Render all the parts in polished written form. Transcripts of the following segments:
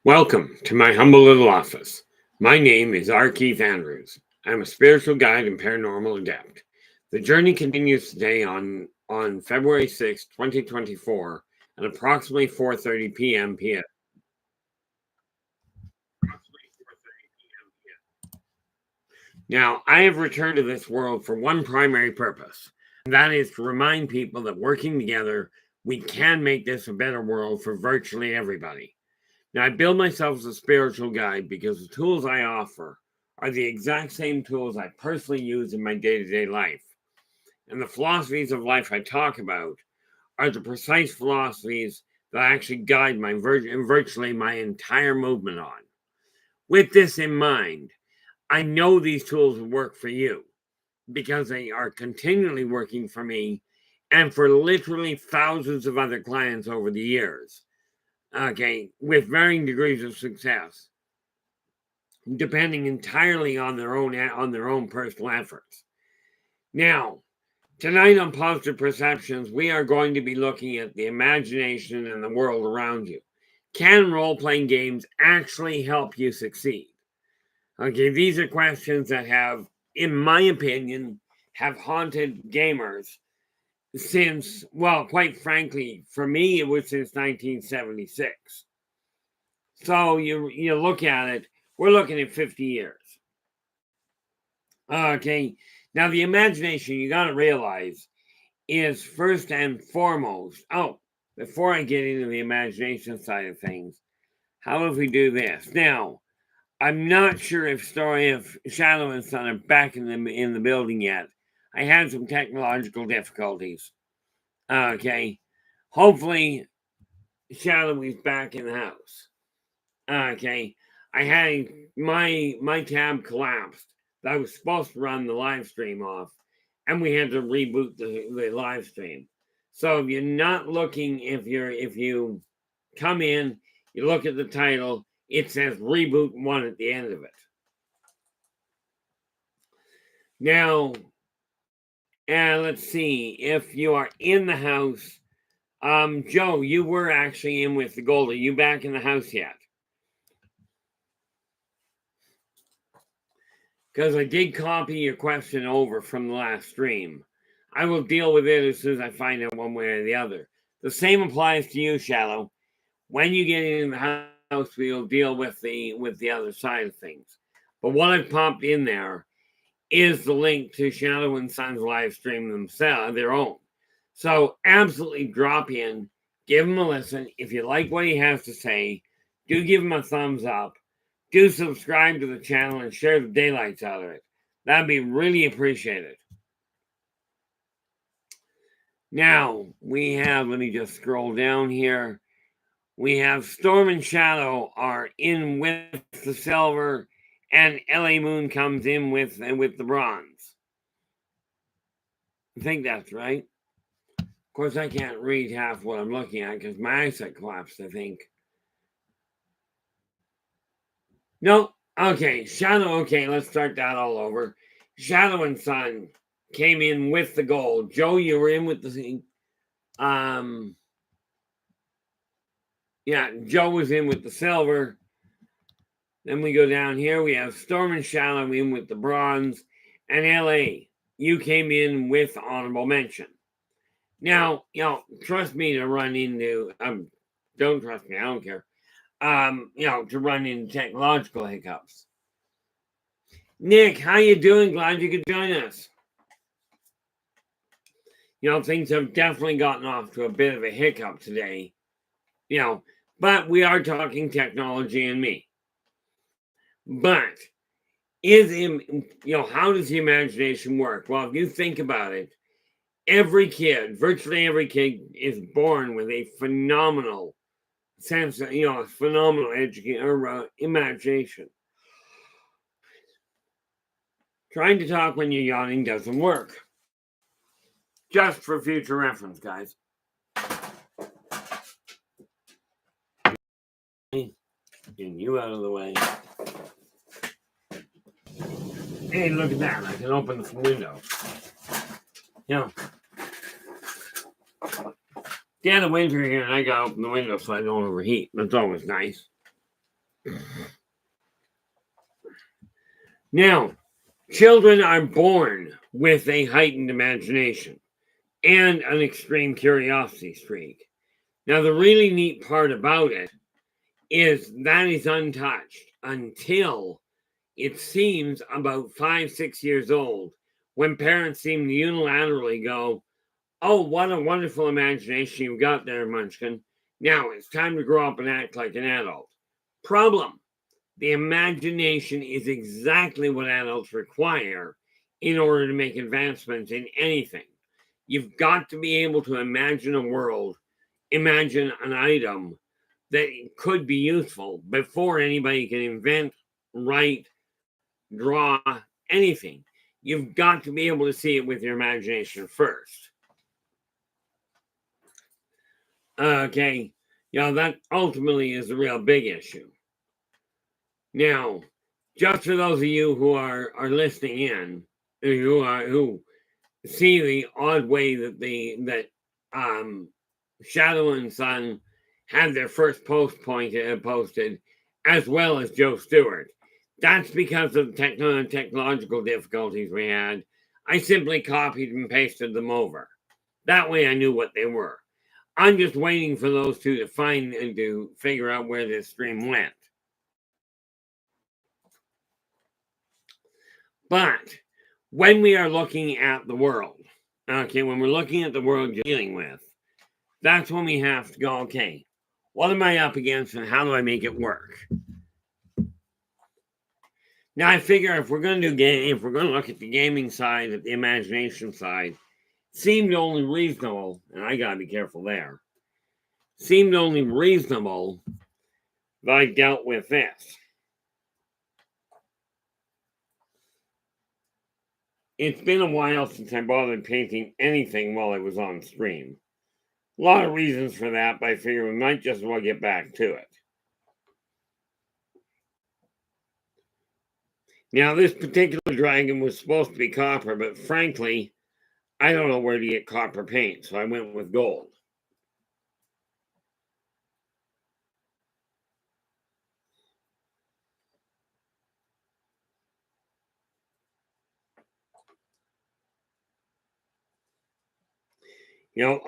Welcome to my humble little office. My name is R. Keith Andrews. I'm a spiritual guide and paranormal adept. The journey continues today on February 6, 2024 at approximately 4:30 p.m. Now, I have returned to this world for one primary purpose, and that is to remind people that working together, we can make this a better world for virtually everybody. Now, I build myself as a spiritual guide because the tools I offer are the exact same tools I personally use in my day-to-day life. And the philosophies of life I talk about are the precise philosophies that I actually guide virtually my entire movement on. With this in mind, I know these tools will work for you because they are continually working for me and for literally thousands of other clients over the years. Okay, with varying degrees of success, depending entirely on their own personal efforts. Now, tonight on Positive Perceptions, we are going to be looking at the imagination and the world around you. Can role-playing games actually help you succeed? Okay, these are questions that have, in my opinion, have haunted gamers since, well, quite frankly, for me, it was since 1976. So you look at it, we're looking at 50 years. Okay, now the imagination, you got to realize, is first and foremost. Oh, before I get into the imagination side of things, how if we do this? Now, I'm not sure if Shadow and Son are back in the building yet. I had some technological difficulties. Okay, hopefully Shadow is back in the house. Okay, I had my tab collapsed. I was supposed to run the live stream off, and we had to reboot the live stream. So if you're not looking, if you come in, you look at the title, it says reboot 1 at the end of it. Now, let's see if you are in the house. Joe, you were actually in with the gold. Are you back in the house yet? Because I did copy your question over from the last stream. I will deal with it as soon as I find out one way or the other. The same applies to you, Shallow. When you get in the house, we'll deal with the other side of things. But what I've popped in there is the link to Shadow and Son's live stream themselves, their own. So absolutely drop in, give him a listen. If you like what he has to say, do give him a thumbs up. Do subscribe to the channel and share the daylights out of it. That'd be really appreciated. Now, we have, let me just scroll down here. We have Storm and Shadow are in with the silver, and LA Moon comes in with the bronze. I think that's right. Of course, I can't read half what I'm looking at because my eyesight collapsed, I think. No, okay, Shadow, okay, let's start that all over. Shadow and Son came in with the gold. Joe, you were in with the yeah, Joe was in with the silver. Then we go down here. We have Storm and Shadow in with the bronze. And LA, you came in with honorable mention. Now, trust me to run into, don't trust me, I don't care. To run into technological hiccups. Nick, how you doing? Glad you could join us. Things have definitely gotten off to a bit of a hiccup today. But we are talking technology and me. But how does the imagination work? Well, if you think about it, virtually every kid is born with a phenomenal sense of, phenomenal imagination. Trying to talk when you're yawning doesn't work. Just for future reference, guys. Getting you out of the way. Hey, look at that. I can open the window. Dead of winter here, and I got to open the window so I don't overheat. That's always nice. Now, children are born with a heightened imagination and an extreme curiosity streak. Now, the really neat part about it is that is untouched until it seems about 5-6 years old, when parents seem to unilaterally go, "Oh, what a wonderful imagination you've got there, Munchkin. Now it's time to grow up and act like an adult." Problem: the imagination is exactly what adults require in order to make advancements in anything. You've got to be able to imagine a world, imagine an item that could be useful before anybody can invent, write, draw, anything. You've got to be able to see it with your imagination first. Okay, that ultimately is the real big issue. Now, just for those of you who are listening in, who see the odd way that Shadow and Son had their first post posted, as well as Joe Stewart. That's because of technological difficulties we had. I simply copied and pasted them over. That way I knew what they were. I'm just waiting for those two to find and to figure out where this stream went. But when we are looking at the world, when we're looking at the world you're dealing with, that's when we have to go, okay, what am I up against and how do I make it work? Now, I figure if we're going to look at the gaming side, at the imagination side, seemed only reasonable, and I got to be careful there, seemed only reasonable that I dealt with this. It's been a while since I bothered painting anything while I was on stream. A lot of reasons for that, but I figure we might just as well get back to it. Now, this particular dragon was supposed to be copper, but frankly, I don't know where to get copper paint, so I went with gold.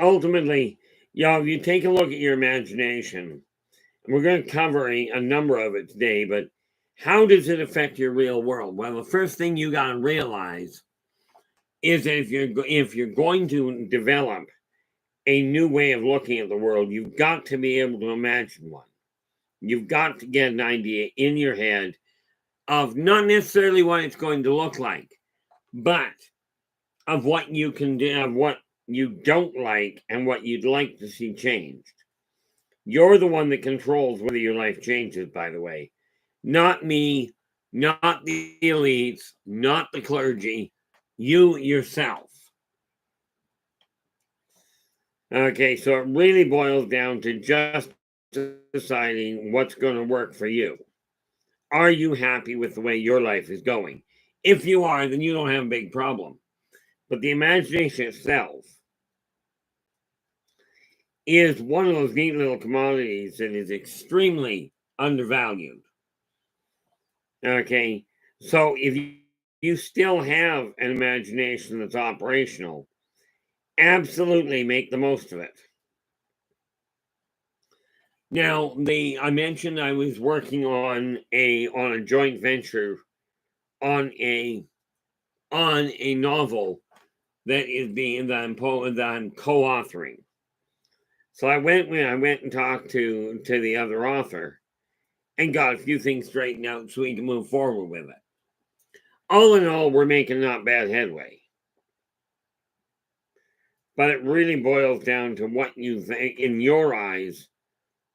Ultimately, if you take a look at your imagination, and we're going to cover a number of it today, but how does it affect your real world? Well, the first thing you got to realize is that if you're going to develop a new way of looking at the world, you've got to be able to imagine one. You've got to get an idea in your head of not necessarily what it's going to look like, but of what you can do, of what you don't like, and what you'd like to see changed. You're the one that controls whether your life changes, by the way. Not me, not the elites, not the clergy, you yourself. Okay, so it really boils down to just deciding what's going to work for you. Are you happy with the way your life is going? If you are, then you don't have a big problem. But the imagination itself is one of those neat little commodities that is extremely undervalued. Okay, so if you still have an imagination that's operational, absolutely make the most of it. Now, I mentioned I was working on a joint venture on a novel that I'm co-authoring. So I went and talked to the other author and got a few things straightened out so we can move forward with it. All in all, we're making not bad headway. But it really boils down to what you think, in your eyes,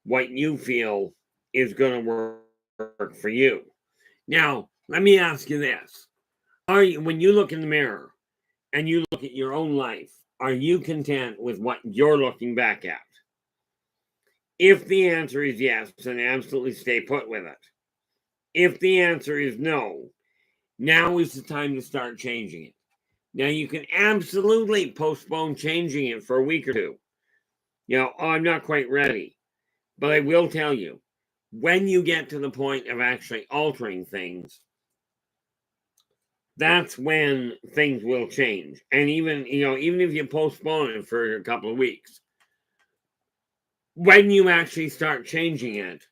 what you feel is going to work for you. Now, let me ask you this. When you look in the mirror and you look at your own life, are you content with what you're looking back at? If the answer is yes, then absolutely stay put with it. If the answer is no, now is the time to start changing it. Now, you can absolutely postpone changing it for a week or two. I'm not quite ready. But I will tell you, when you get to the point of actually altering things, that's when things will change. And even, even if you postpone it for a couple of weeks, when you actually start changing it,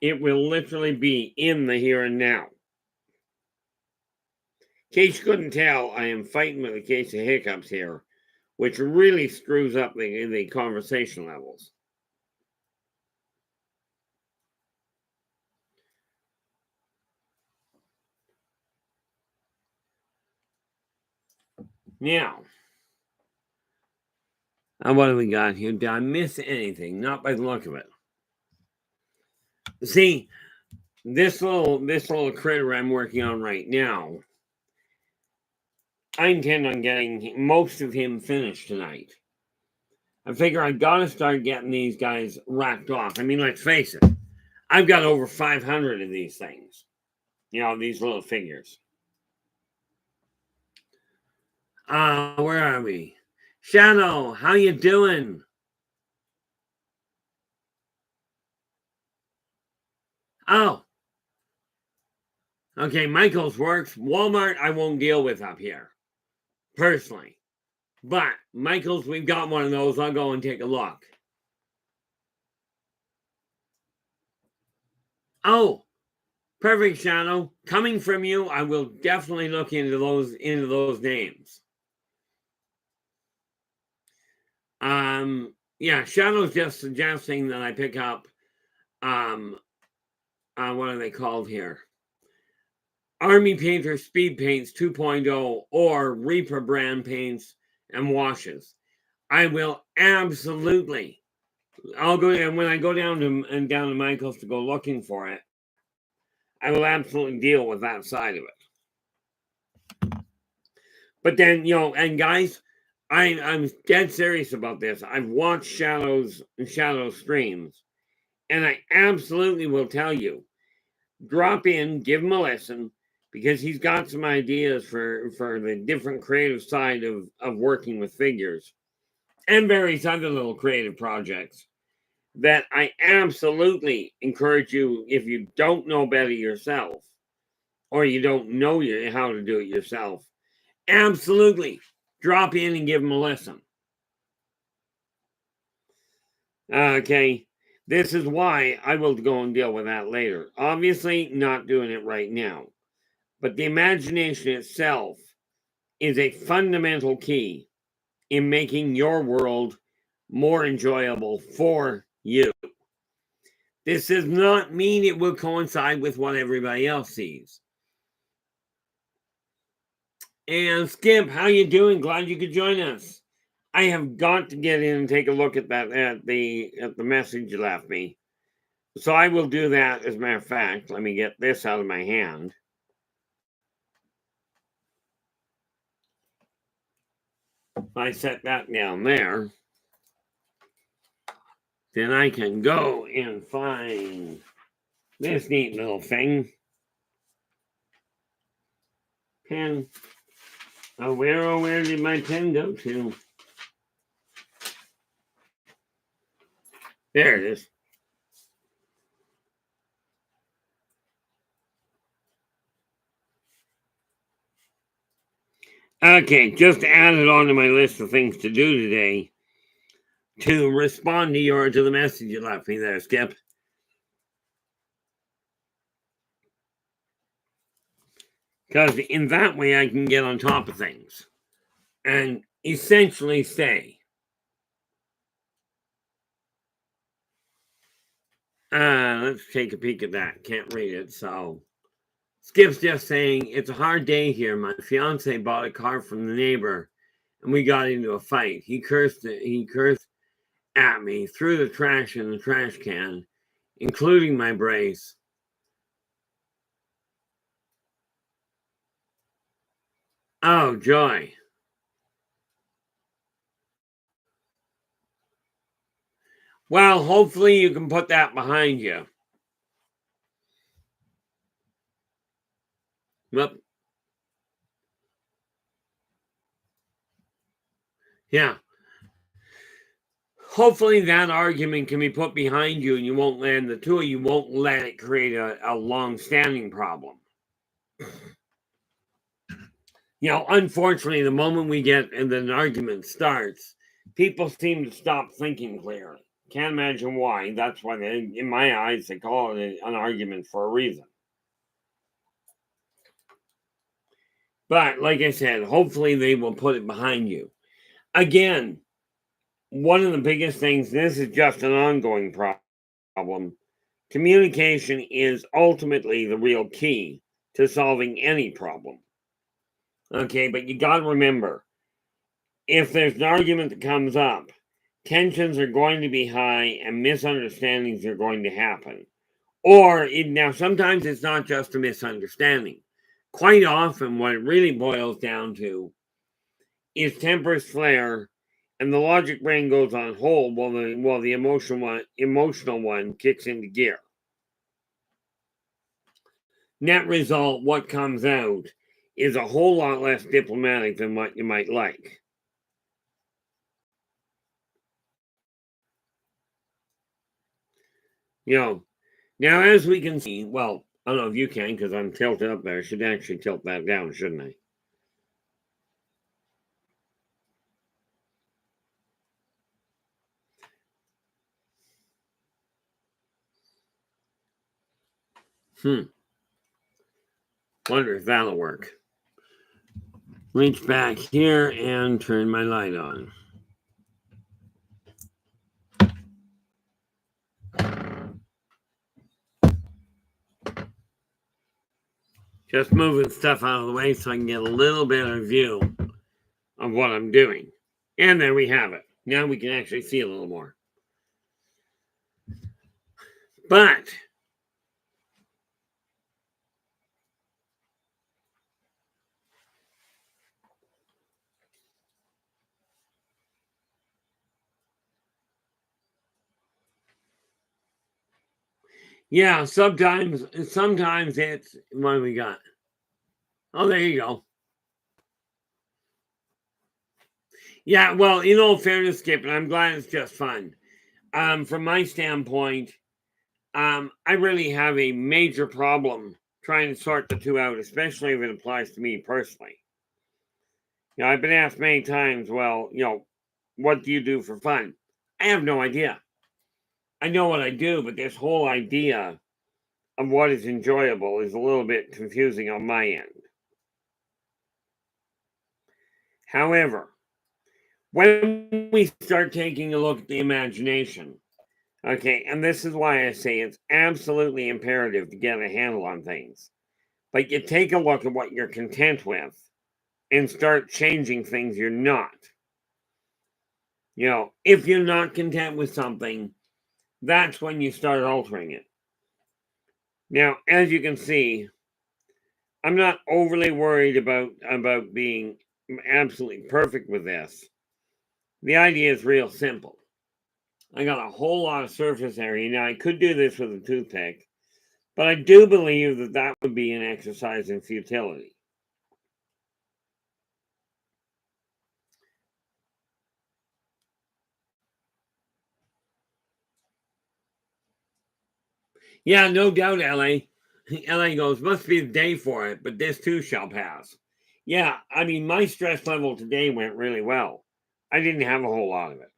it will literally be in the here and now. In case you couldn't tell, I am fighting with a case of hiccups here, which really screws up the conversation levels. Now, what do we got here? Did I miss anything? Not by the look of it. See, this little critter I'm working on right now, I intend on getting most of him finished tonight. I figure I gotta start getting these guys racked off. I mean, let's face it, I've got over 500 of these things. These little figures. Where are we? Shadow, how you doing? Oh. Okay, Michael's works. Walmart, I won't deal with up here, personally. But Michael's, we've got one of those. I'll go and take a look. Oh, perfect, Shadow. Coming from you, I will definitely look into those names. Yeah, Shadow's just suggesting that I pick up what are they called here? Army Painter Speed Paints 2.0 or Reaper brand paints and washes. I will absolutely. I'll go, and when I go down to Michael's to go looking for it, I will absolutely deal with that side of it. But then, and guys, I'm dead serious about this. I've watched Shadow streams, and I absolutely will tell you, drop in, give him a listen, because he's got some ideas for the different creative side of working with figures and various other little creative projects that I absolutely encourage you, if you don't know better yourself or you don't know how to do it yourself, absolutely drop in and give him a listen. Okay, this is why I will go and deal with that later. Obviously, not doing it right now. But the imagination itself is a fundamental key in making your world more enjoyable for you. This does not mean it will coincide with what everybody else sees. And Skip, how you doing? Glad you could join us. I have got to get in and take a look at that at the message you left me. So I will do that. As a matter of fact, let me get this out of my hand. If I set that down there, then I can go and find this neat little thing. Pen. Oh, where did my pen go to? There it is. Okay, just added onto my list of things to do today to respond to the message you left me there, Skip. Because in that way I can get on top of things and essentially stay. Let's take a peek at that. Can't read it, so Skip's just saying, it's a hard day here. My fiance bought a car from the neighbor and we got into a fight. He cursed at me, threw the trash in the trash can, including my brace. Oh, joy. Well, hopefully you can put that behind you. Yep. Yeah. hopefully that argument can be put behind you and you won't land the two, you won't let it create a long-standing problem. Unfortunately, the moment we get and an argument starts, people seem to stop thinking clearly. Can't imagine why. That's why, in my eyes, they call it an argument for a reason. But like I said, hopefully they will put it behind you. Again, one of the biggest things, this is just an ongoing problem. Communication is ultimately the real key to solving any problem. Okay, but you got to remember, if there's an argument that comes up, tensions are going to be high and misunderstandings are going to happen. Now, sometimes it's not just a misunderstanding. Quite often, what it really boils down to is tempers flare and the logic brain goes on hold while the emotional one kicks into gear. Net result, what comes out is a whole lot less diplomatic than what you might like. Now as we can see, well, I don't know if you can because I'm tilted up there. I should actually tilt that down, shouldn't I? Wonder if that'll work. Reach back here and turn my light on. Just moving stuff out of the way so I can get a little bit of view of what I'm doing. And there we have it. Now we can actually see a little more. But yeah, sometimes it's what do we got? Oh, there you go. Yeah, well, fairness, Skip, and I'm glad it's just fun. From my standpoint, I really have a major problem trying to sort the two out, especially if it applies to me personally. I've been asked many times, well, what do you do for fun? I have no idea. I know what I do, but this whole idea of what is enjoyable is a little bit confusing on my end. However, when we start taking a look at the imagination, okay, and this is why I say it's absolutely imperative to get a handle on things. But you take a look at what you're content with and start changing things you're not. If you're not content with something, that's when you start altering it. Now, as you can see, I'm not overly worried about being absolutely perfect with this. The idea is real simple. I got a whole lot of surface area. Now, I could do this with a toothpick, but I do believe that would be an exercise in futility. Yeah, no doubt, LA. LA goes, must be the day for it, but this too shall pass. Yeah, I mean, my stress level today went really well. I didn't have a whole lot of it.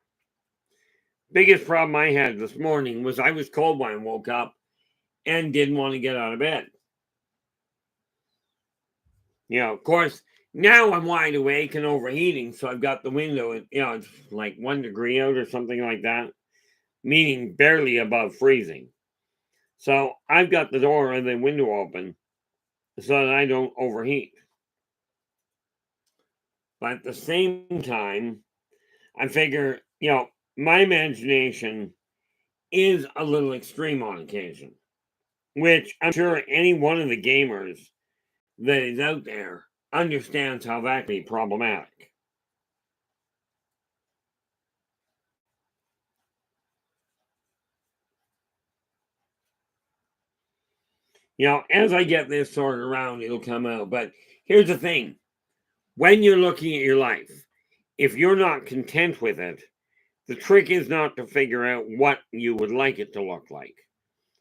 Biggest problem I had this morning was I was cold when I woke up and didn't want to get out of bed. Of course, now I'm wide awake and overheating, so I've got the window, it's like 1 degree out or something like that, meaning barely above freezing. So I've got the door and the window open so that I don't overheat. But at the same time, I figure, my imagination is a little extreme on occasion, which I'm sure any one of the gamers that is out there understands how that can be problematic. As I get this sorted around, it'll come out. But here's the thing. When you're looking at your life, if you're not content with it, The trick is not to figure out what you would like it to look like,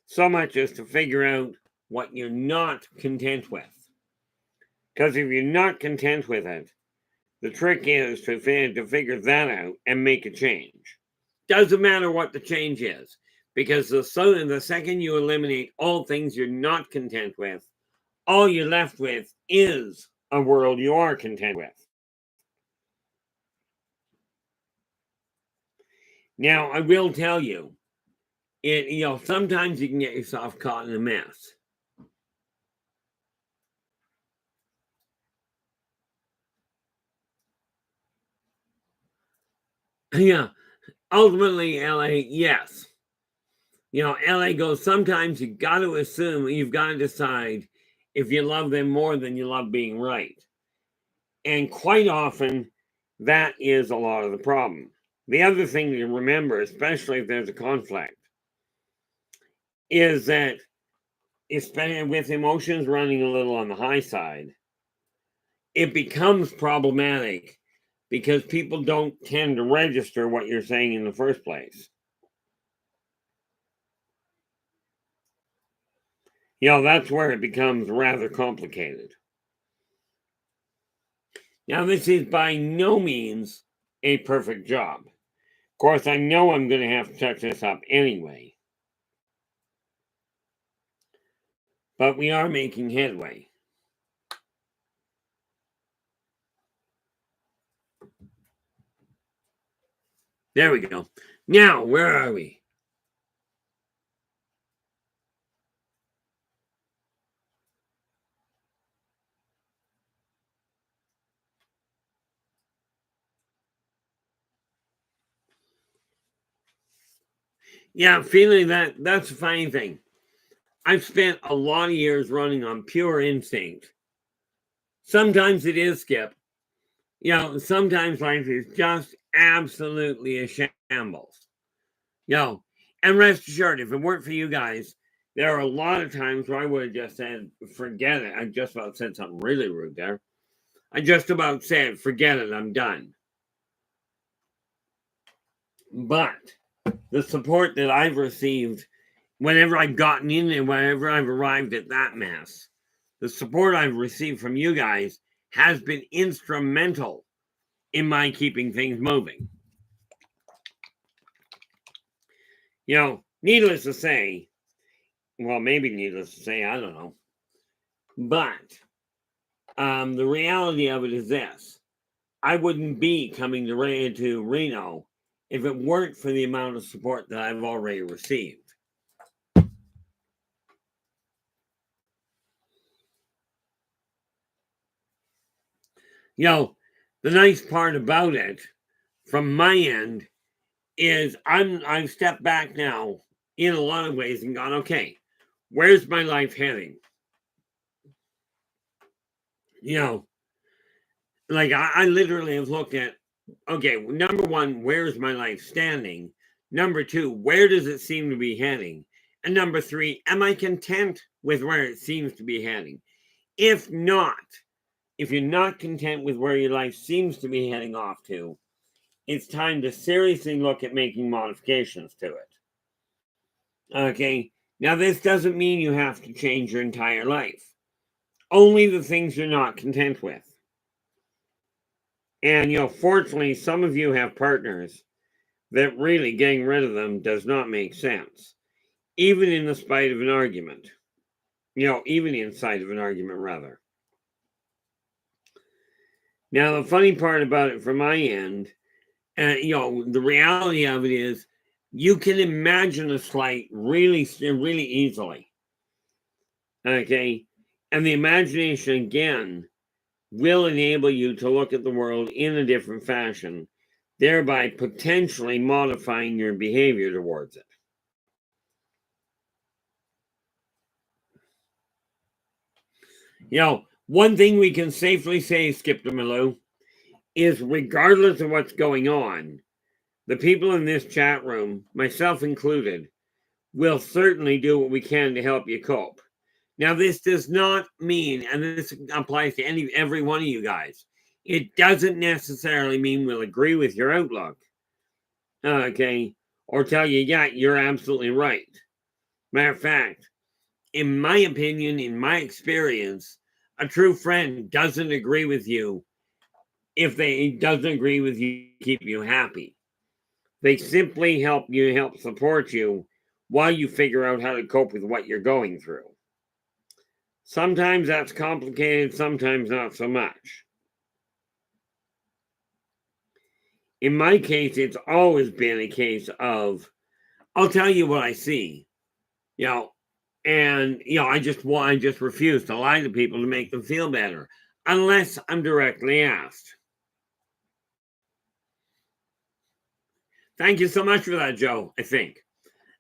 so much as to figure out what you're not content with. Because if you're not content with it, the trick is to figure that out and make a change. Doesn't matter what the change is, because the second you eliminate all things you're not content with, all you're left with is a world you are content with. Now, I will tell you, sometimes you can get yourself caught in a mess. Yeah, ultimately, LA, yes. LA goes, sometimes you got to assume, you've got to decide if you love them more than you love being right. And quite often, that is a lot of the problem. The other thing to remember, especially if there's a conflict, is that with emotions running a little on the high side, it becomes problematic because people don't tend to register what you're saying in the first place. That's where it becomes rather complicated. Now, this is by no means a perfect job. Of course, I know I'm going to have to touch this up anyway. But we are making headway. There we go. Now, where are we? Yeah, feeling that's a funny thing. I've spent a lot of years running on pure instinct. Sometimes it is, Skip. Sometimes life is just absolutely a shambles. And rest assured, if it weren't for you guys, there are a lot of times where I would have just said, forget it. I just about said something really rude there. I just about said, forget it, I'm done. But the support that I've received whenever I've gotten in and whenever I've arrived at that mess, the support I've received from you guys has been instrumental in my keeping things moving. Needless to say, well, maybe needless to say, I don't know. But the reality of it is this. I wouldn't be coming to Reno if it weren't for the amount of support that I've already received. The nice part about it, from my end, is I've stepped back now in a lot of ways and gone, okay, where's my life heading? I literally have looked at, okay, number one, where's my life standing? Number two, where does it seem to be heading? And number three, am I content with where it seems to be heading? If you're not content with where your life seems to be heading off to, it's time to seriously look at making modifications to it. Okay, now this doesn't mean you have to change your entire life. Only the things you're not content with. And, fortunately, some of you have partners that really getting rid of them does not make sense, even in the spite of an argument. Even inside of an argument, rather. Now, the funny part about it from my end, the reality of it is you can imagine a slight really, really easily. Okay? And the imagination, again, will enable you to look at the world in a different fashion, thereby potentially modifying your behavior towards it. One thing we can safely say, Skip to Malou, is regardless of what's going on, the people in this chat room, myself included, will certainly do what we can to help you cope. Now, this does not mean, and this applies to every one of you guys, it doesn't necessarily mean we'll agree with your outlook. Okay, or tell you, yeah, you're absolutely right. Matter of fact, in my opinion, in my experience, a true friend doesn't agree with you if they doesn't agree with you keep you happy. They simply help support you while you figure out how to cope with what you're going through. Sometimes that's complicated, sometimes not so much. In my case, it's always been a case of, I'll tell you what I see, you know, and I just refuse to lie to people to make them feel better unless I'm directly asked. Thank you so much for that, Joe. I think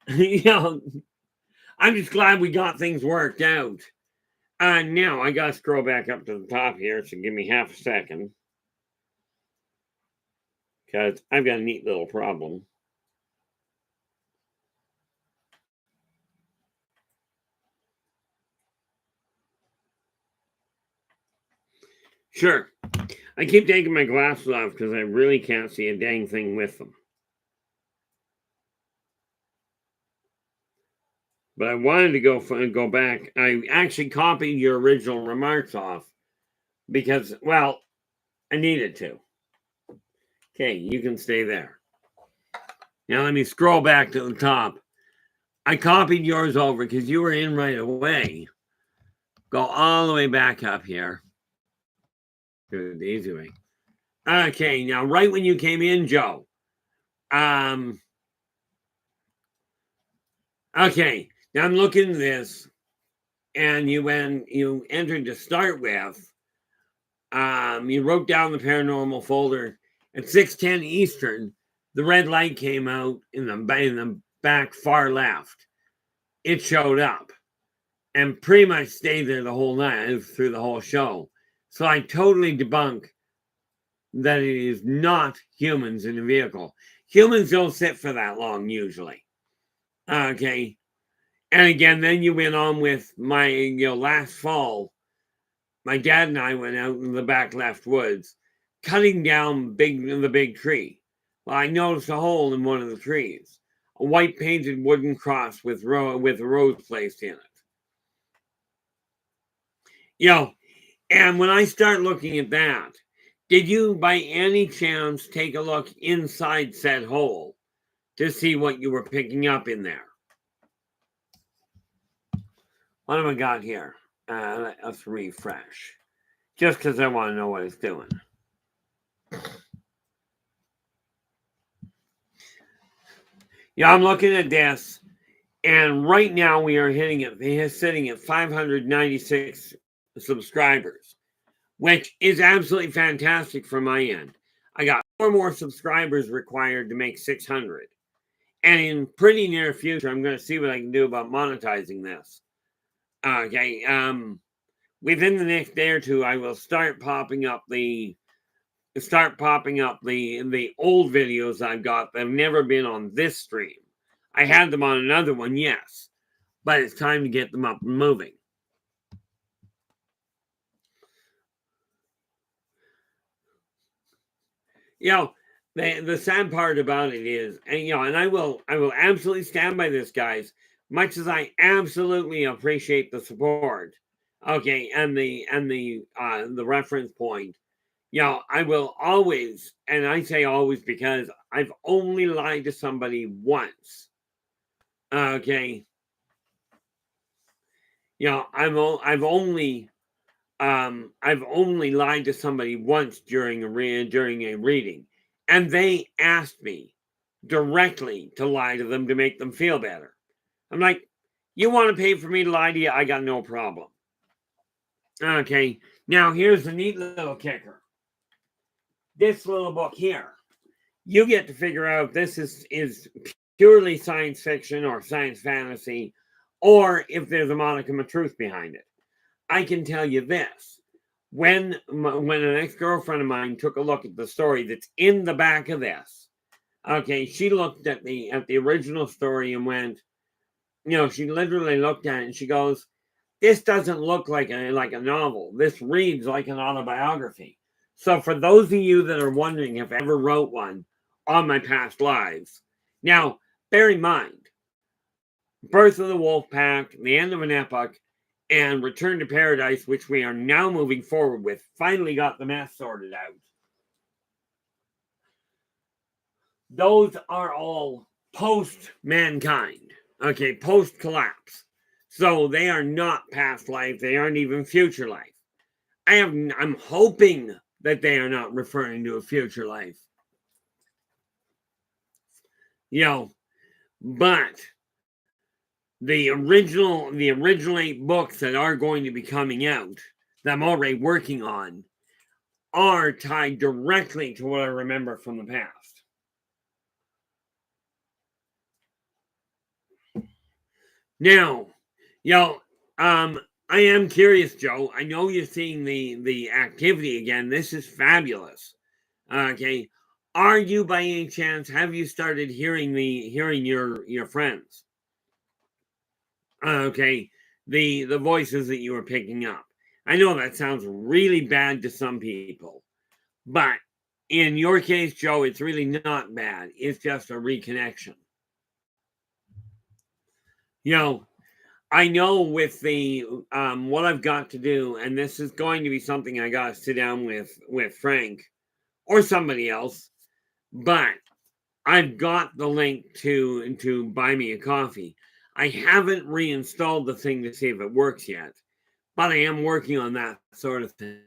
I'm just glad we got things worked out. Now I gotta scroll back up to the top here, so give me half a second because I've got a neat little problem. Sure. I keep taking my glasses off because I really can't see a dang thing with them. But I wanted to go back. I actually copied your original remarks off because, well, I needed to. Okay, you can stay there. Now let me scroll back to the top. I copied yours over because you were in right away. Go all the way back up here. Do it the easy way. Okay, now right when you came in, Joe. Okay, now I'm looking at this, and you entered to start with. You wrote down the paranormal folder at 6:10 Eastern. The red light came out in the back far left. It showed up and pretty much stayed there the whole night through the whole show. So I totally debunk that it is not humans in the vehicle. Humans don't sit for that long usually. Okay. And again, then you went on with my, last fall, my dad and I went out in the back left woods, cutting down the big tree. Well, I noticed a hole in one of the trees, a white painted wooden cross with a rose placed in it. And when I start looking at that, did you by any chance take a look inside said hole to see what you were picking up in there? What have I got here? Let's refresh. Just because I want to know what it's doing. I'm looking at this, and right now we are sitting at 596 subscribers, which is absolutely fantastic from my end. I got 4 more subscribers required to make 600. And in pretty near future, I'm going to see what I can do about monetizing this. Okay. Within the next day or two, I will start popping up the old videos I've got that have never been on this stream. I had them on another one, yes, but it's time to get them up and moving. The sad part about it is, and I will absolutely stand by this, guys. Much as I absolutely appreciate the support, okay, and the reference point. I will always, and I say always because I've only lied to somebody once. Okay. I've only lied to somebody once during a reading, and they asked me directly to lie to them to make them feel better. I'm like, you want to pay for me to lie to you? I got no problem. Okay. Now here's the neat little kicker. This little book here, you get to figure out if this is purely science fiction or science fantasy, or if there's a modicum of truth behind it. I can tell you this. When an ex-girlfriend of mine took a look at the story that's in the back of this, okay, she looked at the original story and went, she literally looked at it and she goes, this doesn't look like a novel. This reads like an autobiography. So for those of you that are wondering if I ever wrote one, on my past lives. Now, bear in mind, Birth of the Wolf Pack, The End of an Epoch, and Return to Paradise, which we are now moving forward with, finally got the mess sorted out. Those are all post-mankind, okay, post-collapse. So they are not past life, they aren't even future life. I'm hoping that they are not referring to a future life. But the original 8 books that are going to be coming out, that I'm already working on, are tied directly to what I remember from the past. Now, I am curious, Joe. I know you're seeing the activity again. This is fabulous. Okay. Are you, by any chance, have you started hearing your friends? Okay. The voices that you were picking up. I know that sounds really bad to some people, but in your case, Joe, it's really not bad. It's just a reconnection. I know with the what I've got to do, and this is going to be something I got to sit down with Frank or somebody else, but I've got the link to buy me a coffee. I haven't reinstalled the thing to see if it works yet, but I am working on that sort of thing.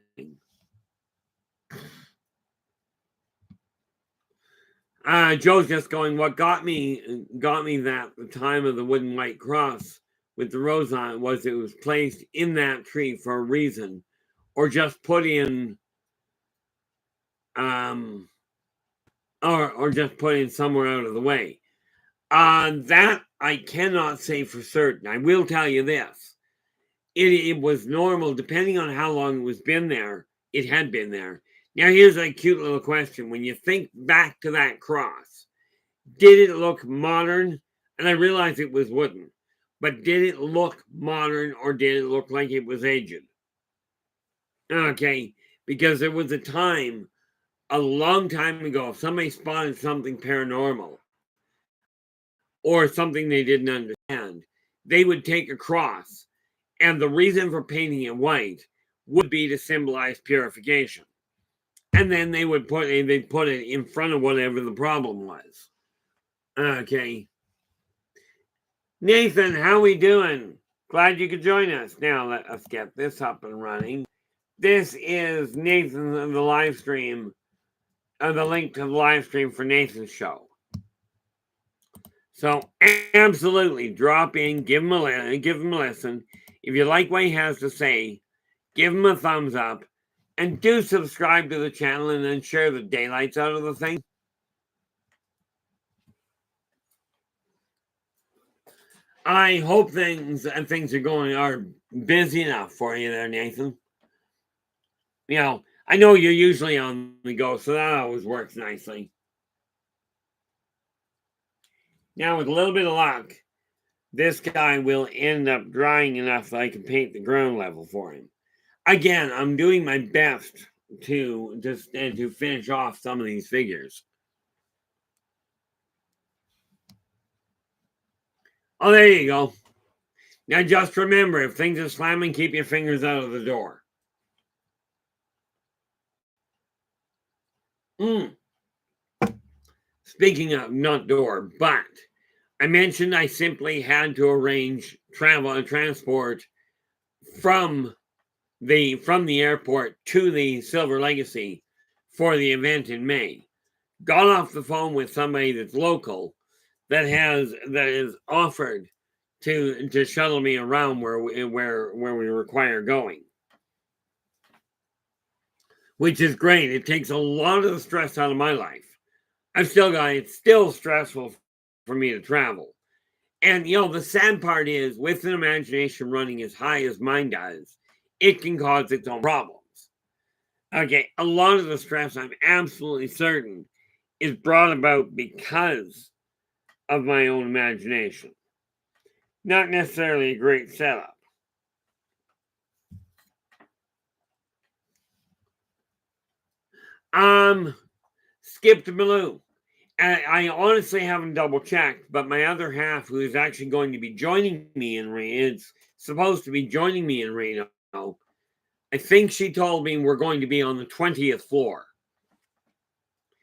Joe's just going, what got me that the time of the wooden white cross with the rose on it was it was placed in that tree for a reason, or just put in or just put in somewhere out of the way. That I cannot say for certain. I will tell you this. It was normal, depending on how long it was been there, it had been there. Now here's a cute little question. When you think back to that cross, did it look modern? And I realize it was wooden, but did it look modern or did it look like it was aged? Okay, because there was a time, a long time ago, if somebody spotted something paranormal or something they didn't understand, they would take a cross, and the reason for painting it white would be to symbolize purification. And then they'd put it in front of whatever the problem was. Okay. Nathan, how we doing? Glad you could join us. Now let us get this up and running. This is Nathan, the live stream, the link to the live stream for Nathan's show. So absolutely drop in, give him a listen. If you like what he has to say, give him a thumbs up, and do subscribe to the channel and then share the daylights out of the thing. I hope things are busy enough for you there, Nathan. I know you're usually on the go, so that always works nicely. Now, with a little bit of luck, this guy will end up drying enough that I can paint the ground level for him. Again, I'm doing my best to finish off some of these figures. Oh, there you go. Now, just remember, if things are slamming, keep your fingers out of the door. Speaking of not door, but I mentioned I simply had to arrange travel and transport from the airport to the Silver Legacy for the event in May. Got off the phone with somebody that's local that is offered to shuttle me around where we require going, which is great. It takes a lot of the stress out of my life. It's still stressful for me to travel. And the sad part is, with an imagination running as high as mine does, it can cause its own problems. Okay, a lot of the stress, I'm absolutely certain, is brought about because of my own imagination. Not necessarily a great setup. Skip to Baloo. I honestly haven't double checked, but my other half, who is actually going to be joining me in Reno, is supposed to be joining me in Reno. I think she told me we're going to be on the 20th floor,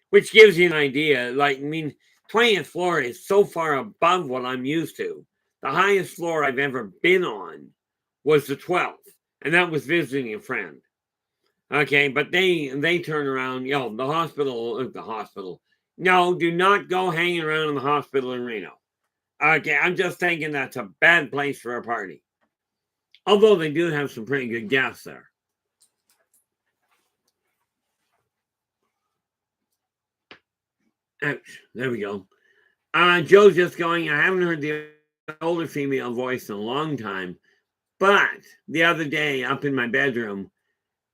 which gives you an idea. Like, I mean, 20th floor is so far above what I'm used to. The highest floor I've ever been on was the 12th, and that was visiting a friend. Okay, but they turn around, the hospital. No, do not go hanging around in the hospital in Reno. Okay, I'm just thinking that's a bad place for a party. Although they do have some pretty good guests there. Ouch, there we go. Joe's just going, I haven't heard the older female voice in a long time, but the other day up in my bedroom,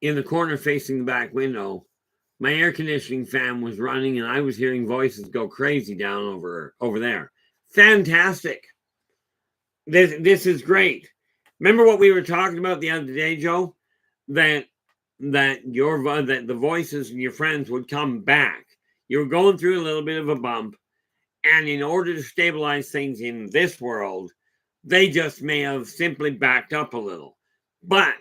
in the corner facing the back window, my air conditioning fan was running and I was hearing voices go crazy down over there. Fantastic. This is great. Remember what we were talking about the other day, Joe? That the voices and your friends would come back. You were going through a little bit of a bump, and in order to stabilize things in this world, they just may have simply backed up a little. But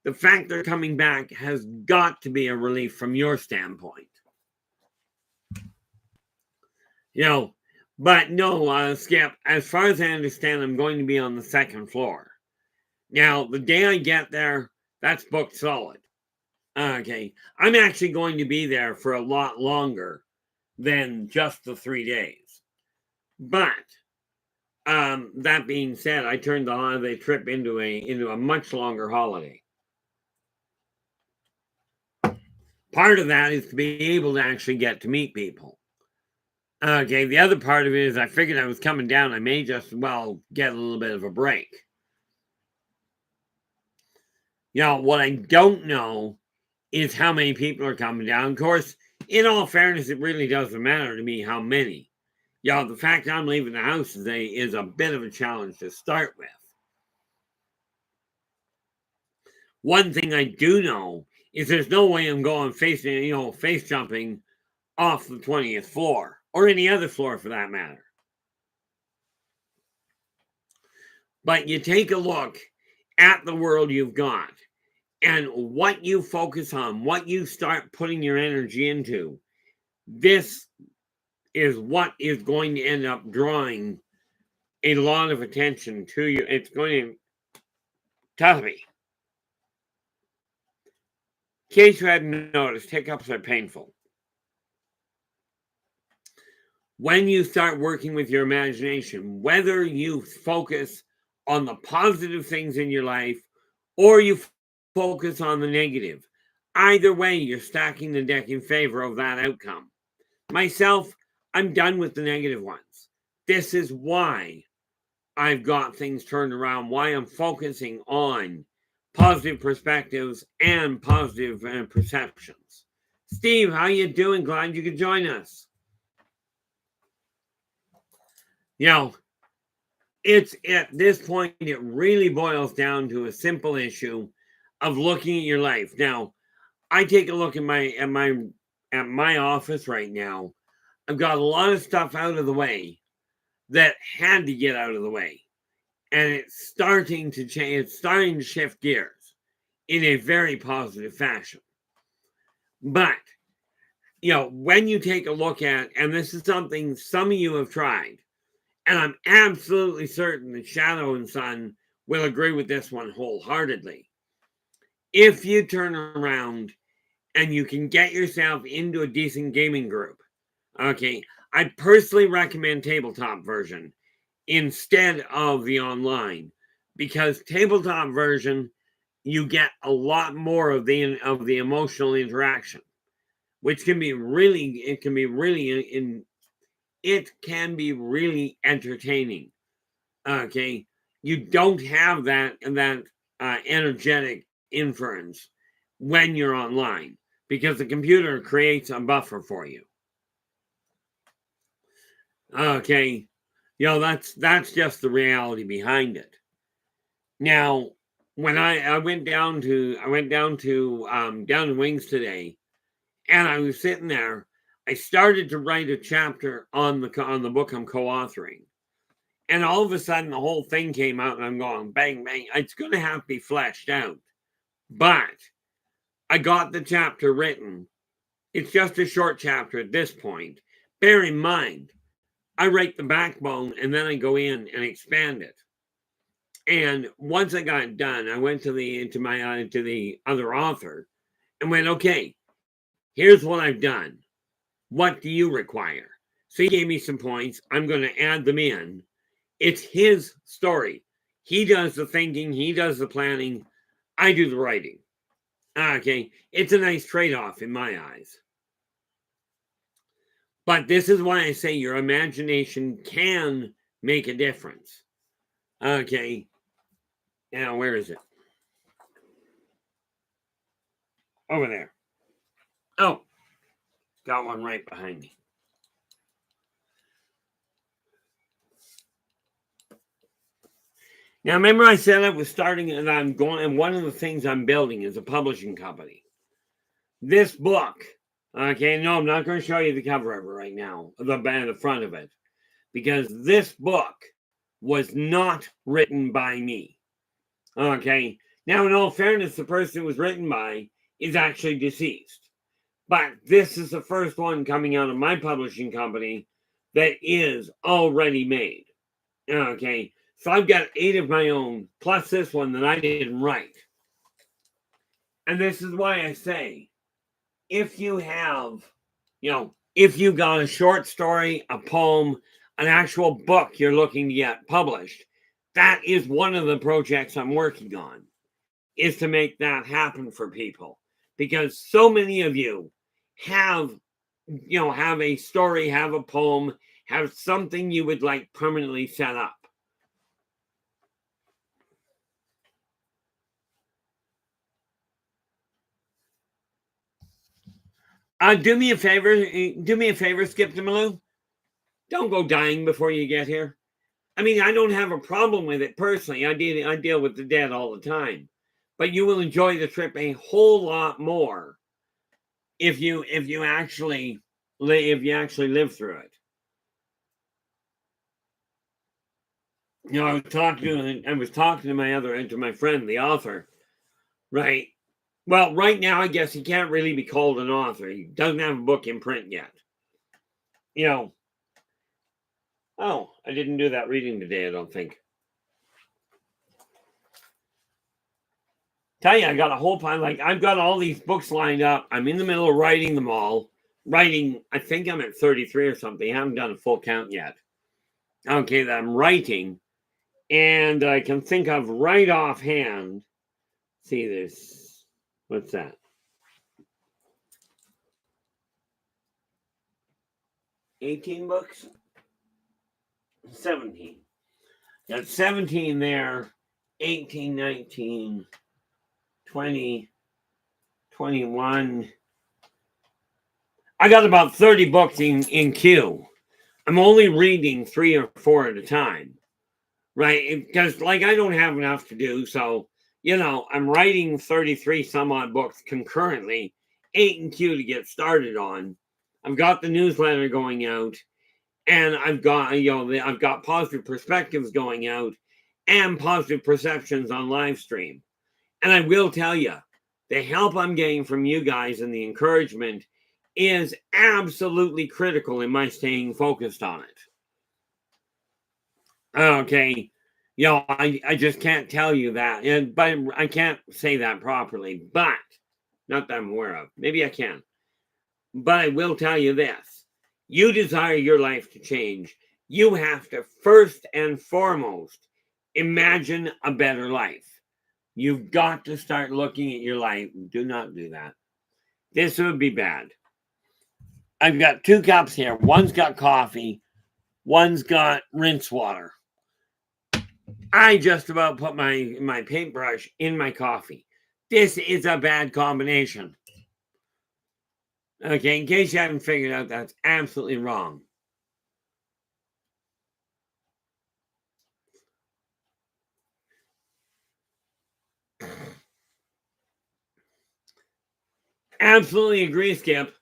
the fact they're coming back has got to be a relief from your standpoint. But no, Skip, as far as I understand, I'm going to be on the second floor. Now, the day I get there, that's booked solid. Okay, I'm actually going to be there for a lot longer than just the 3 days. But that being said, I turned the holiday trip into a much longer holiday. Part of that is to be able to actually get to meet people. Okay, the other part of it is I figured I was coming down. I may just, get a little bit of a break. What I don't know is how many people are coming down. Of course, in all fairness, it really doesn't matter to me how many. The fact I'm leaving the house today is a bit of a challenge to start with. One thing I do know is there's no way I'm going face jumping off the 20th floor or any other floor for that matter. But you take a look at the world you've got and what you focus on, what you start putting your energy into. This is what is going to end up drawing a lot of attention to you. It's going to, trust me. In case you hadn't noticed, hiccups are painful. When you start working with your imagination, whether you focus on the positive things in your life or you focus on the negative, either way, you're stacking the deck in favor of that outcome. Myself, I'm done with the negative ones. This is why I've got things turned around, why I'm focusing on positive perspectives and positive perceptions. Steve, how you doing? Glad you could join us. It's at this point, it really boils down to a simple issue of looking at your life. Now, I take a look at my office right now. I've got a lot of stuff out of the way that had to get out of the way. And it's starting to change, it's starting to shift gears in a very positive fashion. But, when you take a look at, and this is something some of you have tried, and I'm absolutely certain that Shadow and Sun will agree with this one wholeheartedly. If you turn around and you can get yourself into a decent gaming group, okay, I personally recommend tabletop version instead of the online, because tabletop version, you get a lot more of the emotional interaction, which can be really entertaining. Okay, you don't have that energetic inference when you're online because the computer creates a buffer for you. Okay, that's just the reality behind it. Now, when I went down to Wings today, and I was sitting there, I started to write a chapter on the book I'm co-authoring. And all of a sudden, the whole thing came out, and I'm going, bang, bang. It's going to have to be fleshed out. But I got the chapter written. It's just a short chapter at this point. Bear in mind, I write the backbone, and then I go in and expand it. And once I got it done, I went to the other author and went, okay, here's what I've done. What do you require? So he gave me some points. I'm going to add them in. It's his story. He does the thinking. He does the planning. I do the writing. Okay. It's a nice trade-off in my eyes. But this is why I say your imagination can make a difference. Okay. Now, where is it? Over there. Oh, got one right behind me. Now, remember I said I was starting and I'm going, and one of the things I'm building is a publishing company. This book, okay, no, I'm not going to show you the cover of it right now, the front of it, because this book was not written by me. Okay, now in all fairness, the person it was written by is actually deceased. But this is the first one coming out of my publishing company that is already made. Okay, so I've got 8 of my own, plus this one that I didn't write. And this is why I say, if you have, if you got a short story, a poem, an actual book you're looking to get published, that is one of the projects I'm working on, is to make that happen for people. Because so many of you have a story, have a poem, have something you would like permanently set up. Do me a favor, Skip to Malou. Don't go dying before you get here. I mean, I don't have a problem with it personally. I deal with the dead all the time, but you will enjoy the trip a whole lot more if you actually live through it. I was talking to my friend, the author, right? Well, right now, I guess he can't really be called an author. He doesn't have a book in print yet. Oh, I didn't do that reading today, I don't think. Tell you, I got a whole pile. Like, I've got all these books lined up. I'm in the middle of writing them all. I think I'm at 33 or something. I haven't done a full count yet. Okay, that I'm writing. And I can think of right offhand. See this. What's that? 18 books? 17. Got 17 there. 18, 19, 20, 21. I got about 30 books in queue. I'm only reading 3 or 4 at a time, right? Because, I don't have enough to do. So, I'm writing 33 some odd books concurrently, 8 in queue to get started on. I've got the newsletter going out, and I've got positive perspectives going out and positive perceptions on live stream. And I will tell you, the help I'm getting from you guys and the encouragement is absolutely critical in my staying focused on it. Okay. I just can't tell you that. But I can't say that properly. But, not that I'm aware of. Maybe I can. But I will tell you this. You desire your life to change. You have to first and foremost imagine a better life. You've got to start looking at your life. Do not do that. This would be bad. I've got 2 cups here. One's got coffee. One's got rinse water. I just about put my paintbrush in my coffee. This is a bad combination. Okay, in case you haven't figured out, that's absolutely wrong. Absolutely agree, Skip.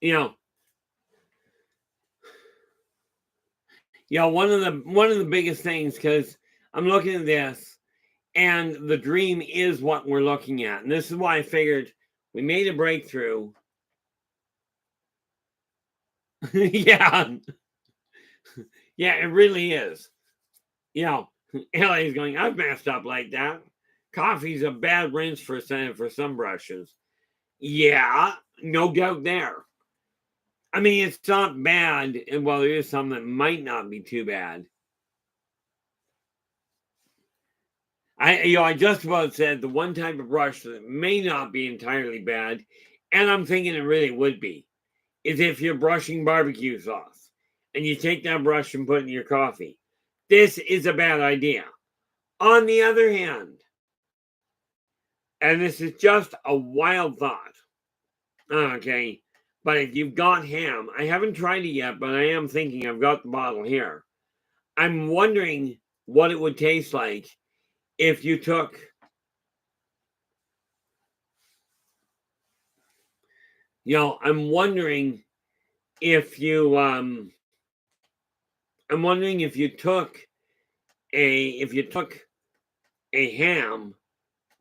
You know, one of the biggest things, because I'm looking at this, and the dream is what we're looking at, and this is why I figured we made a breakthrough. Yeah, yeah, it really is. LA's going, I've messed up like that. Coffee's a bad rinse for some brushes. Yeah, no doubt there. I mean, it's not bad, and well, there is some that might not be too bad. I just about said the one type of brush that may not be entirely bad, and I'm thinking it really would be, is if you're brushing barbecue sauce and you take that brush and put it in your coffee. This is a bad idea. On the other hand, and this is just a wild thought, okay, but if you've got ham, I haven't tried it yet, but I am thinking I've got the bottle here. I'm wondering what it would taste like if you took, I'm wondering if you I'm wondering if you took a ham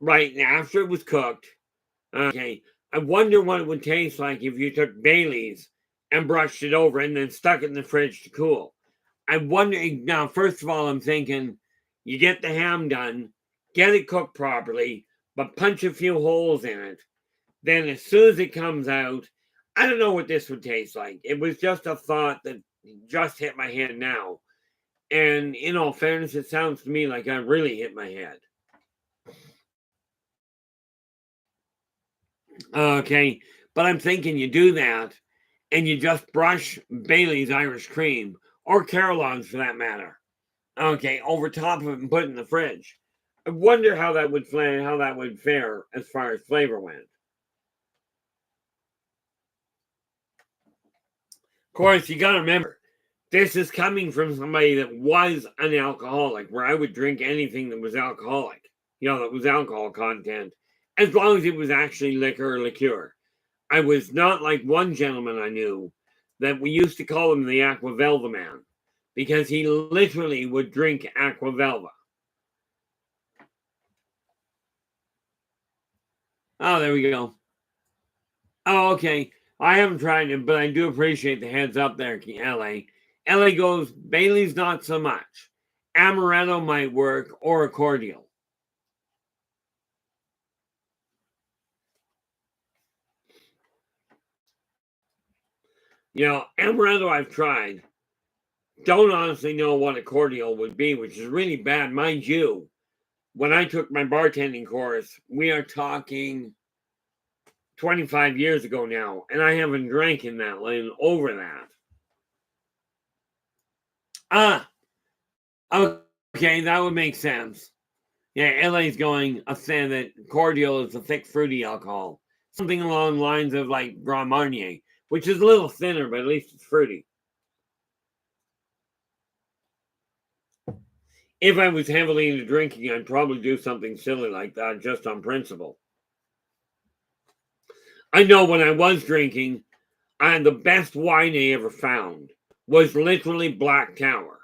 right after it was cooked. Okay, I wonder what it would taste like if you took Bailey's and brushed it over and then stuck it in the fridge to cool. I wonder now. First of all, I'm thinking you get the ham done, get it cooked properly, but punch a few holes in it. Then, as soon as it comes out, I don't know what this would taste like. It was just a thought that just hit my head now. And in all fairness, it sounds to me like I really hit my head. Okay, but I'm thinking you do that and you just brush Bailey's Irish Cream or Carolines for that matter. Okay, over top of it and put it in the fridge. I wonder how that would fare as far as flavor went. Of course, you got to remember, this is coming from somebody that was an alcoholic, where I would drink anything that was alcoholic, that was alcohol content, as long as it was actually liquor or liqueur. I was not like one gentleman I knew that we used to call him the Aquavelva man, because he literally would drink Aquavelva. Oh, there we go. Oh, okay. I haven't tried it, but I do appreciate the heads up there, LA. LA goes, Bailey's not so much. Amaretto might work, or a cordial. Amaretto I've tried. Don't honestly know what a cordial would be, which is really bad. Mind you, when I took my bartending course, we are talking 25 years ago now, and I haven't drank in that lane over that. Ah, okay, that would make sense. Yeah, LA's going a saying that cordial is a thick, fruity alcohol. Something along the lines of like Grand Marnier, which is a little thinner, but at least it's fruity. If I was heavily into drinking, I'd probably do something silly like that just on principle. I know when I was drinking, the best wine I ever found was literally Black Tower.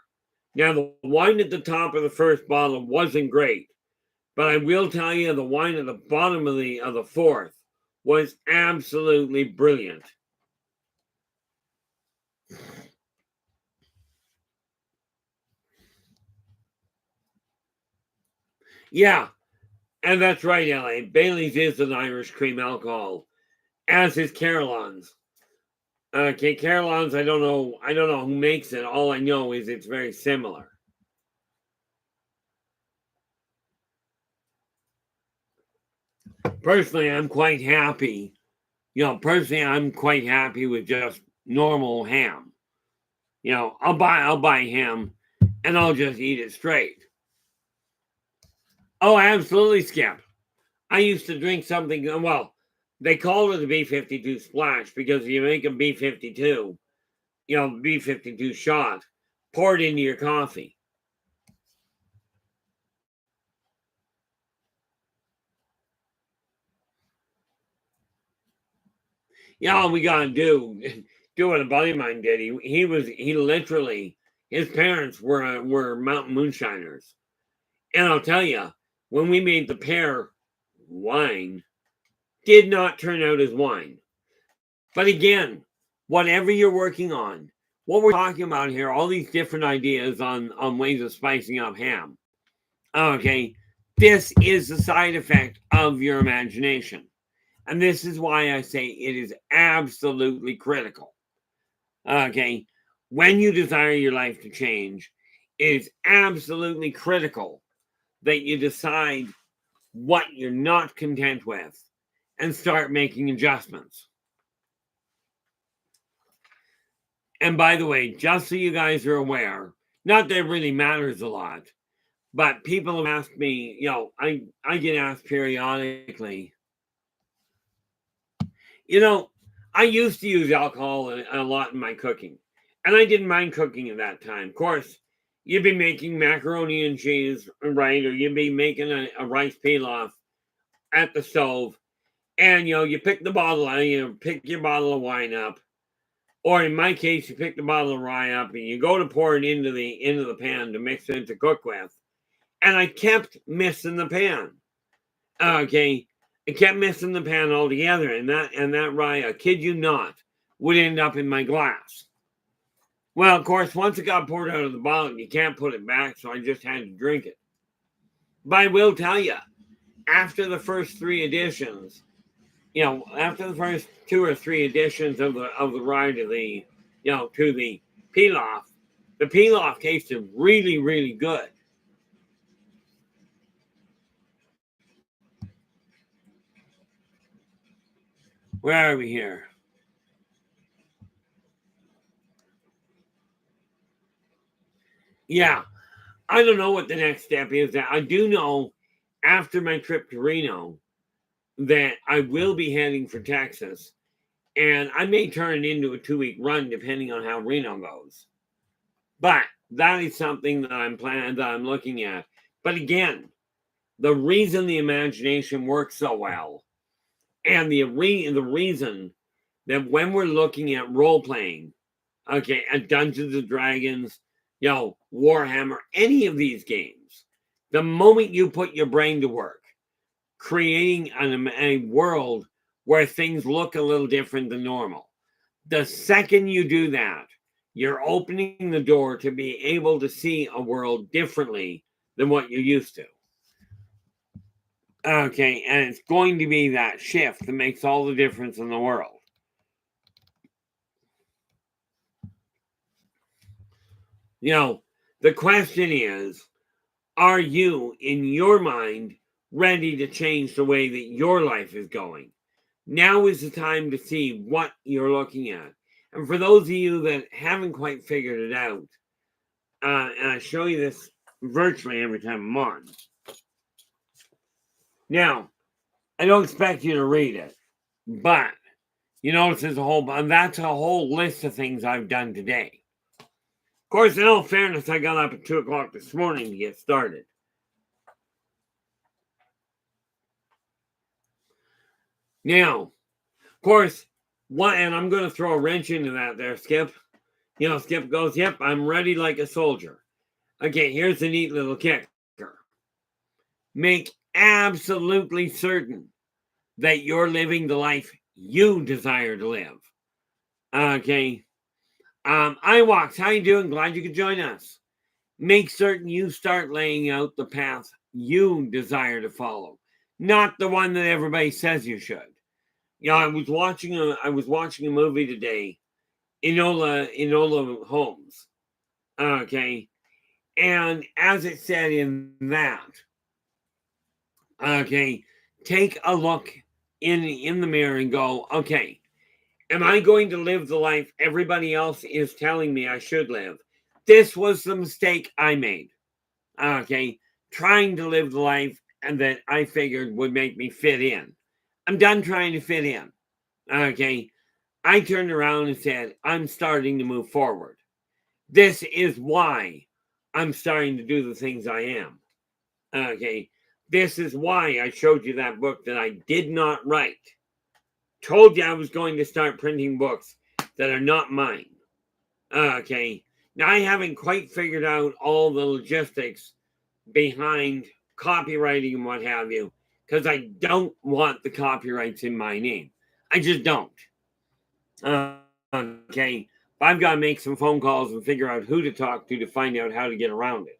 Now, the wine at the top of the first bottle wasn't great, but I will tell you the wine at the bottom of the fourth was absolutely brilliant. Yeah, and that's right, LA. Bailey's is an Irish cream alcohol, as is Caroline's. Okay, Caroline's, I don't know. I don't know who makes it. All I know is it's very similar. Personally, I'm quite happy. I'm quite happy with just normal ham. I'll buy ham and I'll just eat it straight. Oh, absolutely, Skip. I used to drink something, well, they call it a B-52 splash because you make a B-52, B-52 shot, pour it into your coffee. all we gotta do what a buddy of mine did. He literally, his parents were mountain moonshiners. And I'll tell you, when we made the pear wine, did not turn out as wine. But again, whatever you're working on, what we're talking about here, all these different ideas on ways of spicing up ham. Okay, this is the side effect of your imagination. And this is why I say it is absolutely critical. Okay, when you desire your life to change, it is absolutely critical that you decide what you're not content with and start making adjustments. And by the way, just so you guys are aware, not that it really matters a lot, but people have asked me, I get asked periodically, I used to use alcohol a lot in my cooking, and I didn't mind cooking at that time. Of course, you'd be making macaroni and cheese, right? Or you'd be making a rice pilaf at the stove, and you pick the bottle, pick your bottle of wine up, or in my case, you pick the bottle of rye up and you go to pour it into the pan to mix it to cook with, and I kept missing the pan. Okay, I kept missing the pan altogether, and that rye, I kid you not, would end up in my glass. Well, of course, once it got poured out of the bottle, you can't put it back, so I just had to drink it. But I will tell you, after the first three editions, after the first 2 or 3 editions of the rye to the pilaf, the pilaf tasted really, really good. Where are we here? Yeah, I don't know what the next step is. I do know after my trip to Reno that I will be heading for Texas, and I may turn it into a 2-week run depending on how Reno goes. But that is something that I'm looking at. But again, the reason the imagination works so well, and the reason that when we're looking at role playing, okay, at Dungeons and Dragons, Warhammer, any of these games, the moment you put your brain to work, creating a world where things look a little different than normal, the second you do that, you're opening the door to be able to see a world differently than what you're used to. Okay, and it's going to be that shift that makes all the difference in the world. The question is, are you, in your mind, ready to change the way that your life is going? Now is the time to see what you're looking at. And for those of you that haven't quite figured it out, and I show you this virtually every time I'm on. Now, I don't expect you to read it, but you notice there's that's a whole list of things I've done today. Of course, in all fairness, I got up at 2 o'clock this morning to get started. Now, of course, and I'm going to throw a wrench into that there, Skip. Skip goes, yep, I'm ready like a soldier. Okay, here's a neat little kicker. Make absolutely certain that you're living the life you desire to live. Okay. iWalks, how you doing? Glad you could join us. Make certain you start laying out the path you desire to follow, not the one that everybody says you should. I was watching a movie today, Enola Holmes. Okay. And as it said in that, okay, take a look in the mirror and go, okay, am I going to live the life everybody else is telling me I should live? This was the mistake I made. Okay, trying to live the life and that I figured would make me fit in. I'm done trying to fit in. Okay, I turned around and said, I'm starting to move forward. This is why I'm starting to do the things I am. Okay, this is why I showed you that book that I did not write. told you I was going to start printing books that are not mine. Okay. Now, I haven't quite figured out all the logistics behind copywriting and what have you, because I don't want the copyrights in my name. I just don't. Okay. I've got to make some phone calls and figure out who to talk to find out how to get around it.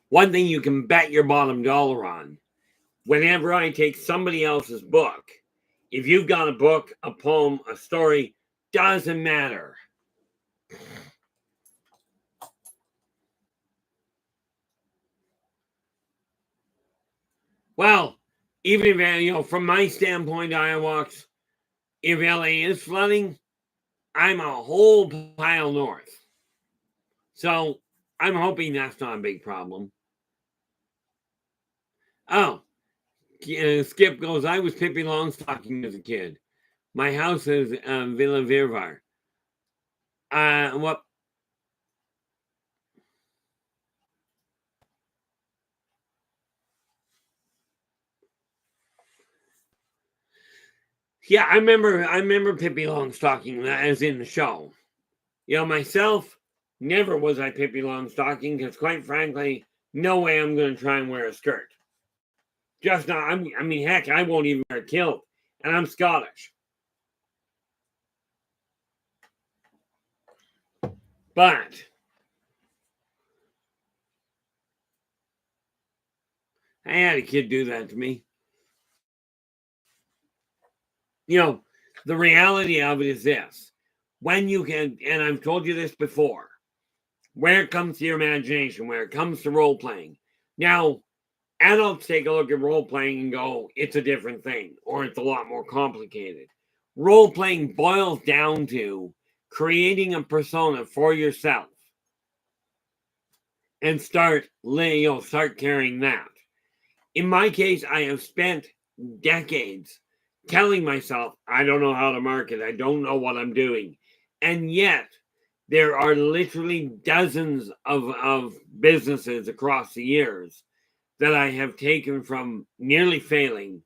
One thing you can bet your bottom dollar on, whenever I take somebody else's book, if you've got a book, a poem, a story, doesn't matter. Well, even if, from my standpoint, Iowax, if LA is flooding, I'm a whole pile north. So I'm hoping that's not a big problem. Oh, Skip goes, I was Pippi Longstocking as a kid. My house is Villa Virvar. What? Yeah, I remember Pippi Longstocking as in the show. Myself, never was I Pippi Longstocking because, quite frankly, no way I'm going to try and wear a skirt. Just not. I mean, heck, I won't even wear a kilt, and I'm Scottish. But I had a kid do that to me. The reality of it is this. When you can, and I've told you this before, where it comes to your imagination, where it comes to role playing. Now, adults take a look at role playing and go, it's a different thing, or it's a lot more complicated. Role playing boils down to creating a persona for yourself and start carrying that. In my case, I have spent decades telling myself, I don't know how to market. I don't know what I'm doing. And yet, there are literally dozens of businesses across the years that I have taken from nearly failing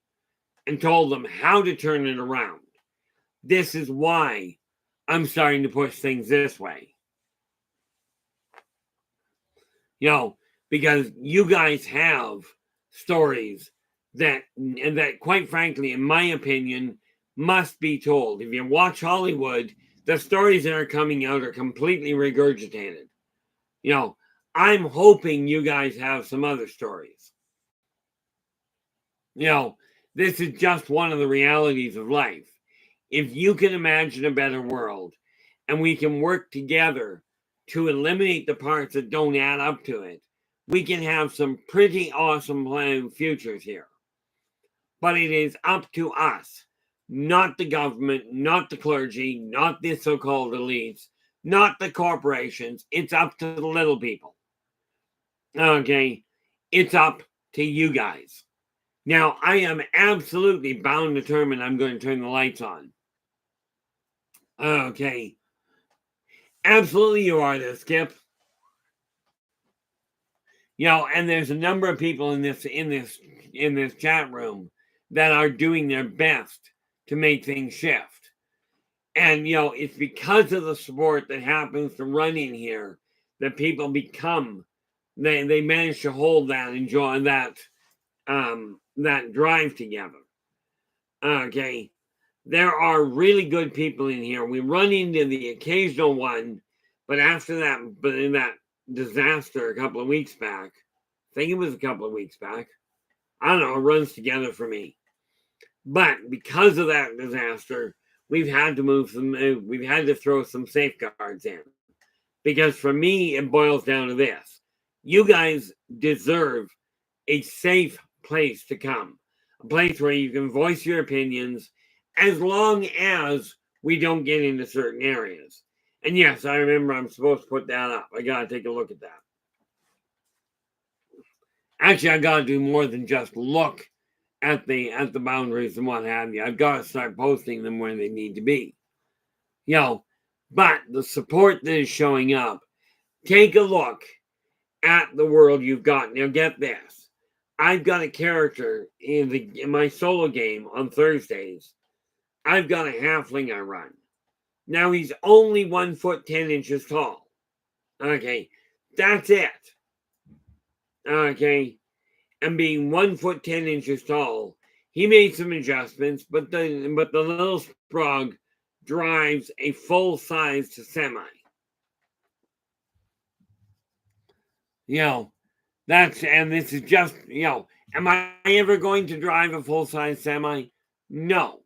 and told them how to turn it around. This is why I'm starting to push things this way. Because you guys have stories that quite frankly, in my opinion, must be told. If you watch Hollywood, the stories that are coming out are completely regurgitated. I'm hoping you guys have some other stories. This is just one of the realities of life. If you can imagine a better world and we can work together to eliminate the parts that don't add up to it, we can have some pretty awesome planned futures here. But it is up to us, not the government, not the clergy, not the so-called elites, not the corporations. It's up to the little people. Okay? It's up to you guys. Now, I am absolutely bound and determined I'm going to turn the lights on. Okay. Absolutely you are there, Skip. And there's a number of people in this chat room that are doing their best to make things shift. And it's because of the support that happens to run in here that people they manage to hold that and join that drive together. Okay. There are really good people in here. We run into the occasional one, but in that disaster a couple of weeks back, I think it was a couple of weeks back, I don't know, it runs together for me. But because of that disaster, we've had to throw some safeguards in. Because for me, it boils down to this. You guys deserve a safe place to come. A place where you can voice your opinions as long as we don't get into certain areas. And yes, I remember I'm supposed to put that up. I got to take a look at that. Actually, I got to do more than just look at the boundaries and what have you. I've got to start posting them where they need to be. But the support that is showing up, take a look at the world you've got. Now, get this. I've got a character in my solo game on Thursdays. I've got a halfling I run. Now he's only 1 foot 10 inches tall. Okay, that's it. Okay, and being 1 foot 10 inches tall, he made some adjustments, but the little sprog drives a full size semi. This is just, am I ever going to drive a full size semi? No.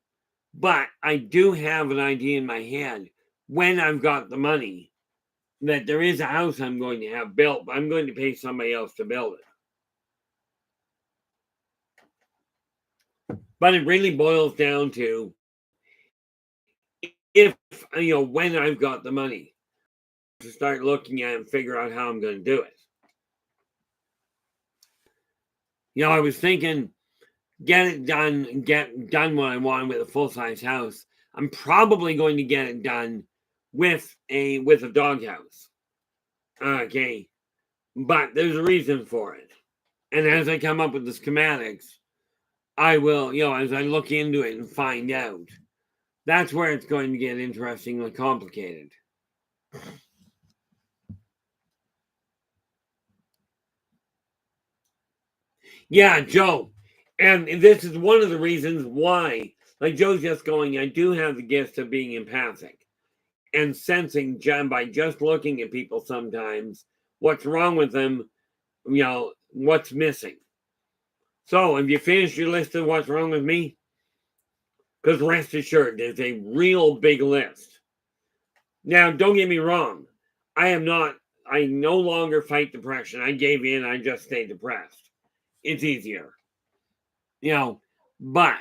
But I do have an idea in my head when I've got the money that there is a house I'm going to have built, but I'm going to pay somebody else to build it. But it really boils down to when I've got the money to start looking at and figure out how I'm going to do it. I was thinking, get done what I want with a full-size house. I'm probably going to get it done with a doghouse. Okay. But there's a reason for it. And as I come up with the schematics, I will, as I look into it and find out, that's where it's going to get interestingly complicated. Yeah, Joe. And this is one of the reasons why, like Joe's just going, I do have the gift of being empathic and sensing by just looking at people sometimes what's wrong with them, what's missing. So, have you finished your list of what's wrong with me? Because rest assured, there's a real big list. Now, don't get me wrong. I no longer fight depression. I gave in. I just stay depressed. It's easier. But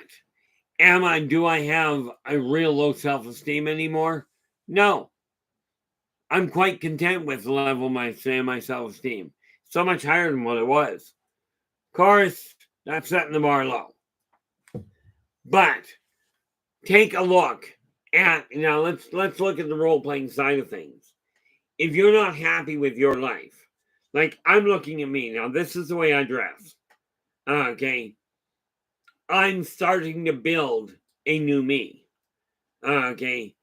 do I have a real low self-esteem anymore? No. I'm quite content with the level of my self-esteem. So much higher than what it was. Of course, that's setting the bar low. But take a look at, let's look at the role-playing side of things. If you're not happy with your life, like I'm looking at me, now this is the way I dress. Okay. I'm starting to build a new me. Okay.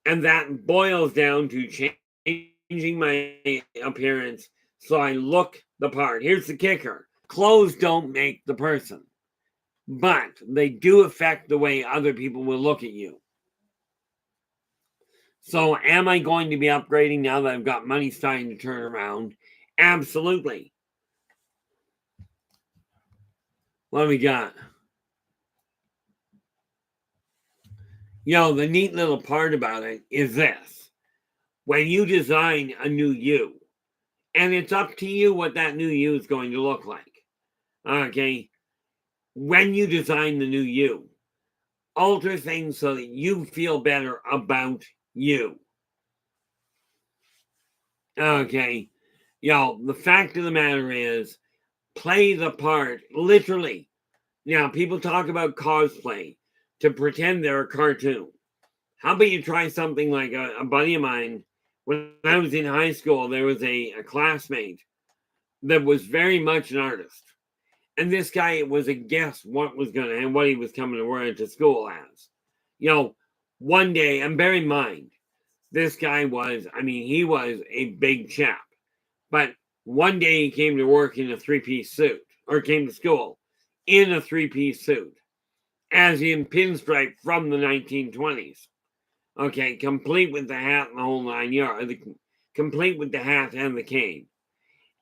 And that boils down to changing my appearance so I look the part. Here's the kicker. Clothes don't make the person, but they do affect the way other people will look at you. So am I going to be upgrading now that I've got money starting to turn around? Absolutely. What do we got? The neat little part about it is this. When you design a new you, and it's up to you what that new you is going to look like. Okay? When you design the new you, alter things so that you feel better about you. Okay? The fact of the matter is, play the part, literally. Now, people talk about cosplay to pretend they're a cartoon. How about you try something like a buddy of mine? When I was in high school, there was a classmate that was very much an artist. And this guy was a guess what he was coming to wear into school as. One day, and bear in mind, this guy he was a big chap. But one day he came to work in a three-piece suit, or came to school in a three-piece suit, as in pinstripe from the 1920s. Okay, complete with the hat and the whole 9 yards, complete with the hat and the cane.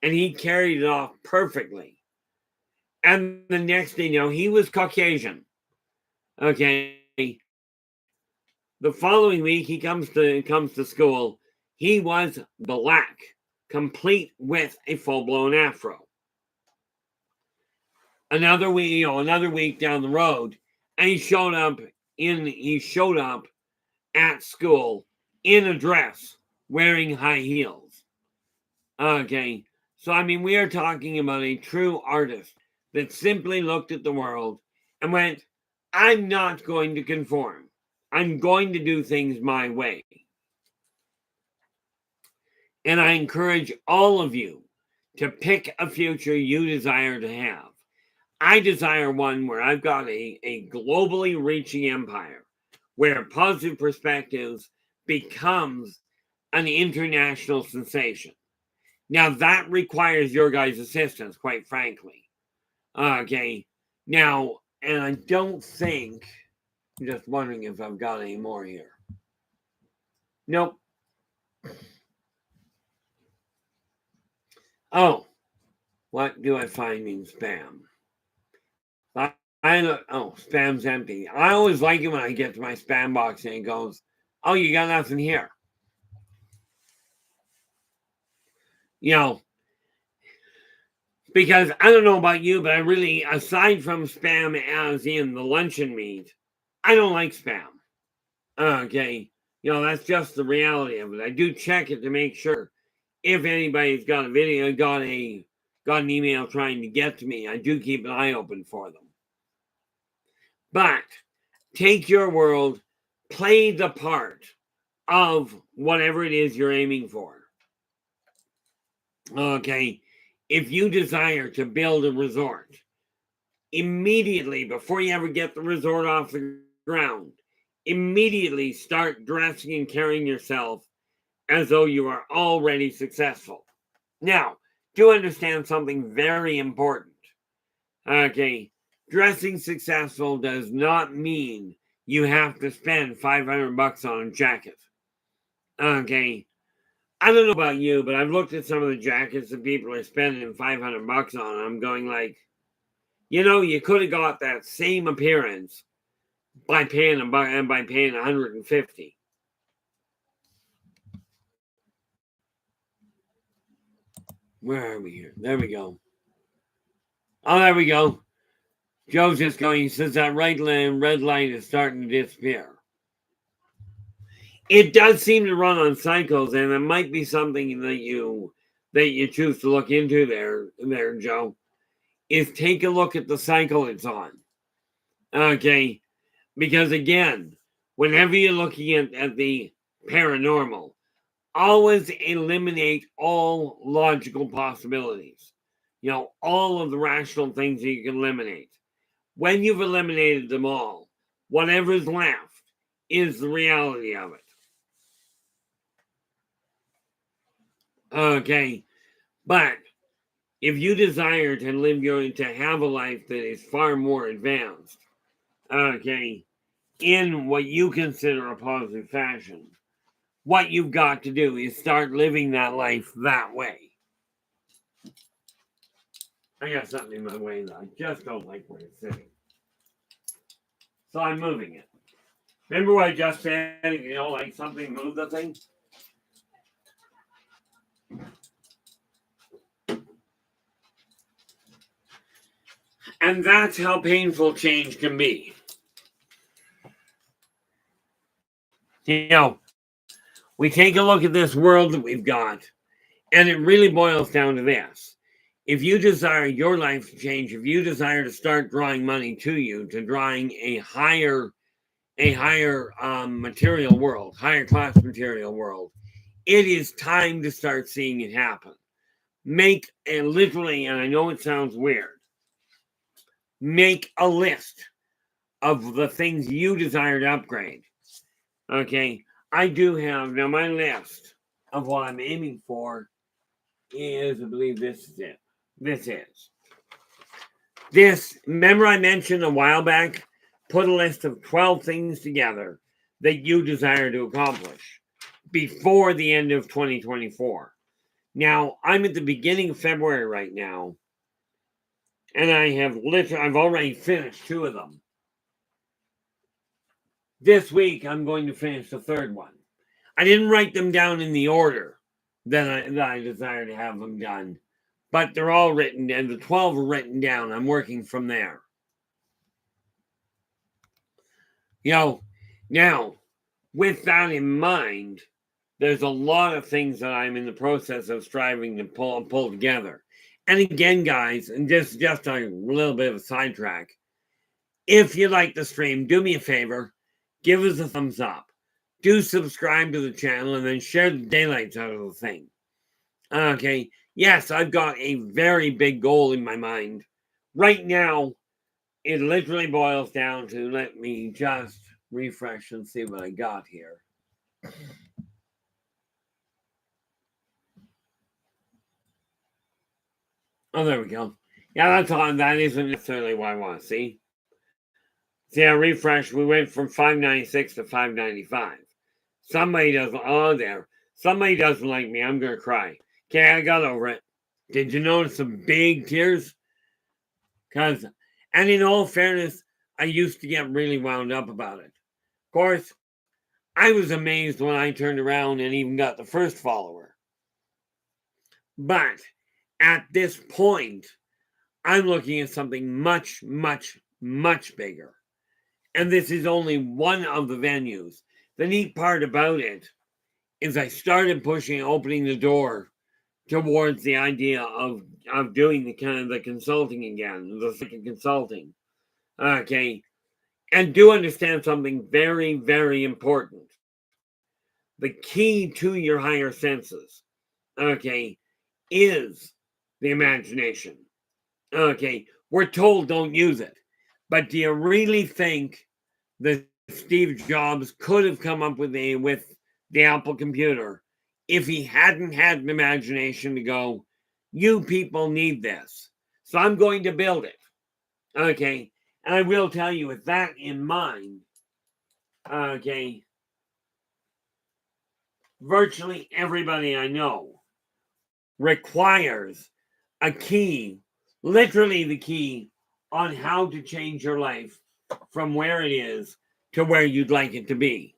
And he carried it off perfectly. And the next thing he was Caucasian. Okay. The following week, he comes to school. He was black, complete with a full-blown afro. Another week down the road, and he showed up at school in a dress, wearing high heels. Okay, so we are talking about a true artist that simply looked at the world and went, I'm not going to conform. I'm going to do things my way. And I encourage all of you to pick a future you desire to have. I desire one where I've got a globally reaching empire, where positive perspectives becomes an international sensation. Now, that requires your guys' assistance, quite frankly. Okay. Now, and I don't think, I'm just wondering if I've got any more here. Nope. Oh, what do I find in spam? Spam's empty. I always like it when I get to my spam box and it goes, oh, you got nothing here. You know, because I don't know about you, but I really, aside from spam as in the luncheon meat, I don't like spam. Okay. You know, that's just the reality of it. I do check it to make sure if anybody's got a video, got an email trying to get to me, I do keep an eye open for them. But take your world, play the part of whatever it is you're aiming for. Okay. If you desire to build a resort, immediately before you ever get the resort off the ground, immediately start dressing and carrying yourself as though you are already successful. Now, do understand something very important. Okay, dressing successful does not mean you have to spend $500 on a jacket. Okay, I don't know about you, but I've looked at some of the jackets that people are spending $500 on. I'm going like, you know, you could have got that same appearance by paying $150. Where are we here? There we go. Oh, there we go. Joe's just going, he says that red light is starting to disappear. It does seem to run on cycles, and it might be something that you choose to look into there, Joe, is take a look at the cycle it's on. Okay. Because again, whenever you're looking at the paranormal, always eliminate all logical possibilities. You know, all of the rational things that you can eliminate. When you've eliminated them all, whatever's left is the reality of it. Okay. But if you desire to have a life that is far more advanced, okay, in what you consider a positive fashion, what you've got to do is start living that life that way. I got something in my way that I just don't like where it's sitting. So I'm moving it. Remember what I just said? You know, like something moved the thing? And that's how painful change can be. You know, we take a look at this world that we've got, and it really boils down to this. If you desire your life to change, if you desire to start drawing money to you, to drawing a higher material world, higher class material world, it is time to start seeing it happen. Make literally, and I know it sounds weird, make a list of the things you desire to upgrade. Okay, I do have, now my list of what I'm aiming for is, I believe this is it. This, remember I mentioned a while back, put a list of 12 things together that you desire to accomplish before the end of 2024. Now, I'm at the beginning of February right now, and I've already finished 2 of them. This week, I'm going to finish the 3rd one. I didn't write them down in the order that I desire to have them done, but they're all written down. The 12 are written down. I'm working from there. You know, now, with that in mind, there's a lot of things that I'm in the process of striving to pull together. And again, guys, and just a little bit of a sidetrack, if you like the stream, do me a favor, give us a thumbs up. Do subscribe to the channel and then share the daylights out of the thing. Okay, yes, I've got a very big goal in my mind. Right now, it literally boils down to, let me just refresh and see what I got here. Oh, there we go. Yeah, that's all. That isn't necessarily what I want to see. See, I refreshed. We went from 596 to 595. Somebody doesn't. Oh, there. Somebody doesn't like me. I'm going to cry. Okay, I got over it. Did you notice some big tears? Because, and in all fairness, I used to get really wound up about it. Of course, I was amazed when I turned around and even got the first follower. But at this point, I'm looking at something much, much, much bigger. And this is only one of the venues. The neat part about it is I started opening the door towards the idea of doing the kind of the consulting again, the second consulting. Okay. And do understand something very, very important. The key to your higher senses, okay, is the imagination. Okay. We're told don't use it. But do you really think that Steve Jobs could have come up with the Apple computer if he hadn't had an imagination to go, you people need this, so I'm going to build it. Okay. And I will tell you, with that in mind, okay, virtually everybody I know requires a key, literally the key, on how to change your life from where it is to where you'd like it to be.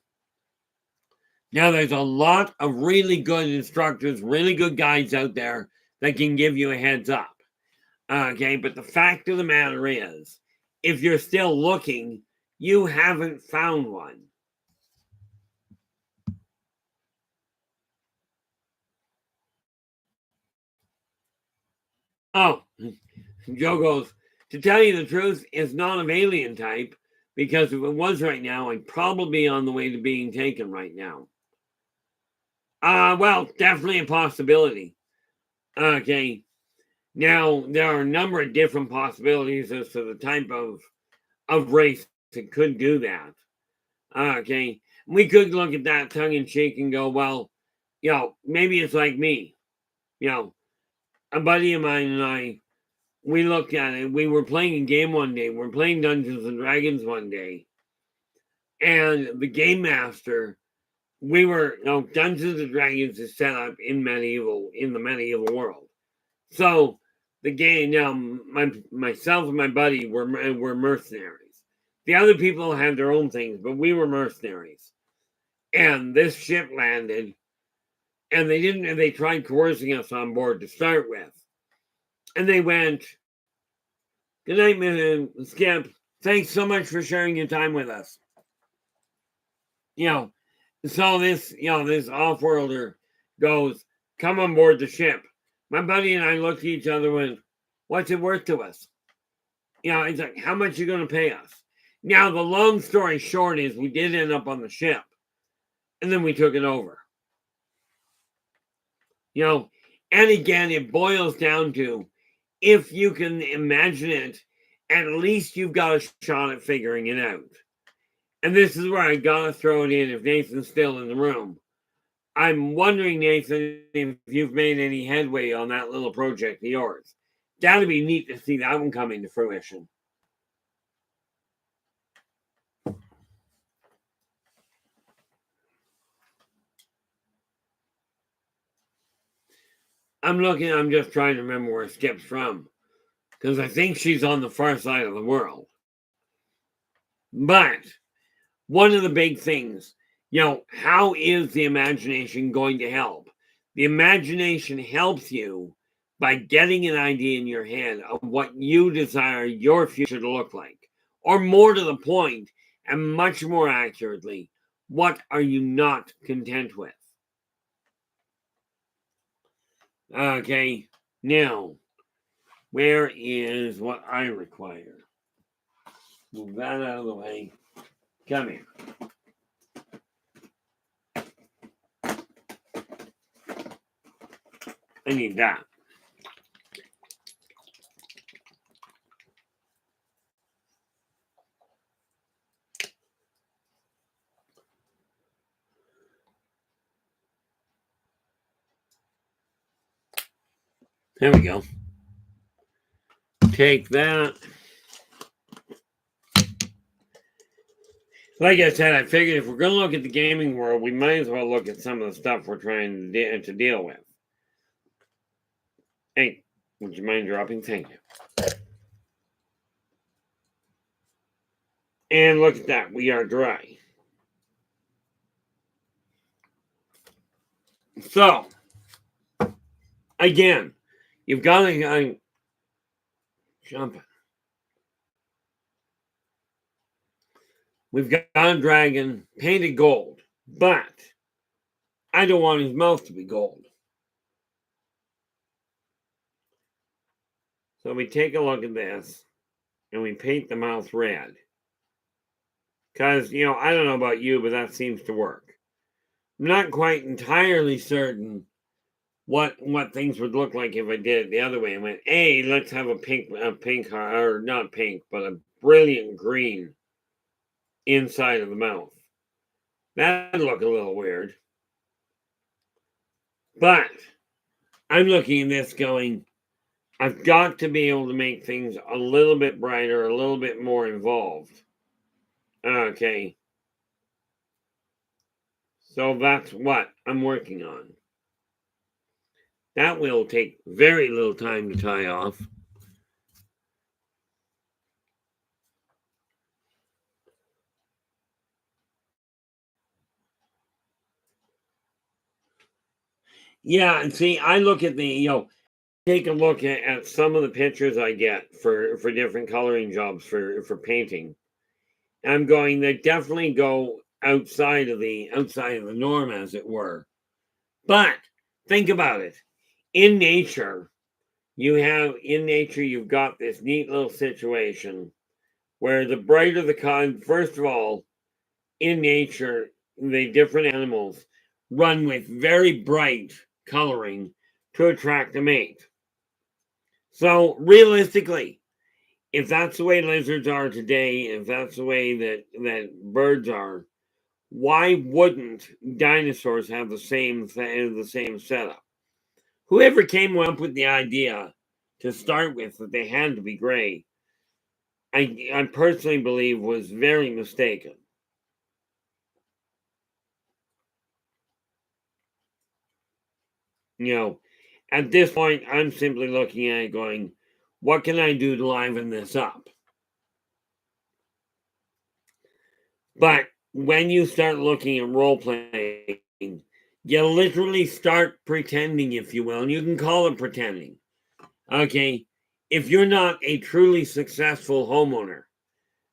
Now, there's a lot of really good instructors, really good guides out there that can give you a heads up. Okay, but the fact of the matter is, if you're still looking, you haven't found one. Oh, Joe goes, to tell you the truth, it's not of alien type, because if it was right now, I'd probably be on the way to being taken right now. Well, definitely a possibility. Okay. Now, there are a number of different possibilities as to the type of race that could do that. Okay. We could look at that tongue in cheek and go, well, maybe it's like me. A buddy of mine and I, we looked at it. We were playing a game one day. We're playing Dungeons and Dragons one day. And the game master, Dungeons and Dragons is set up in the medieval world. So the game, myself and my buddy were mercenaries. The other people had their own things, but we were mercenaries. And this ship landed, and they tried coercing us on board to start with. And they went, good night, Skip. Thanks so much for sharing your time with us. So this off-worlder goes, come on board the ship. My buddy and I looked at each other and went, what's it worth to us? He's like, how much are you going to pay us? Now, the long story short is we did end up on the ship. And then we took it over. And again, it boils down to, if you can imagine it, at least you've got a shot at figuring it out. And this is where I got to throw it in if Nathan's still in the room. I'm wondering, Nathan, if you've made any headway on that little project of yours. That'd be neat to see that one coming to fruition. I'm just trying to remember where Skip's from, because I think she's on the far side of the world. But one of the big things, how is the imagination going to help? The imagination helps you by getting an idea in your head of what you desire your future to look like. Or more to the point, and much more accurately, what are you not content with? Okay, now, where is what I require? Move that out of the way. Come here. I need that. There we go. Take that. Like I said, I figured if we're going to look at the gaming world, we might as well look at some of the stuff we're trying to deal with. Hey, would you mind dropping? Thank you. And look at that. We are dry. So, again, you've got to jump. We've got a dragon painted gold, but I don't want his mouth to be gold. So we take a look at this and we paint the mouth red. Because, I don't know about you, but that seems to work. I'm not quite entirely certain what things would look like if I did it the other way. I went, hey, let's have a pink, or not pink, but a brilliant green inside of the mouth. That'd look a little weird. But I'm looking at this going, I've got to be able to make things a little bit brighter, a little bit more involved. Okay. So that's what I'm working on. That will take very little time to tie off. Yeah, and see, I look at the, take a look at some of the pictures I get for different coloring jobs for painting. I'm going, they definitely go outside of the norm, as it were. But think about it. In nature, you've got this neat little situation where the brighter the color, first of all, in nature, the different animals run with very bright coloring to attract a mate. So realistically, if that's the way lizards are today, if that's the way that birds are, why wouldn't dinosaurs have the same setup? Whoever came up with the idea to start with that they had to be gray, I personally believe was very mistaken. At this point, I'm simply looking at it going, what can I do to liven this up? But when you start looking at role playing, you literally start pretending, if you will, and you can call it pretending. Okay. If you're not a truly successful homeowner,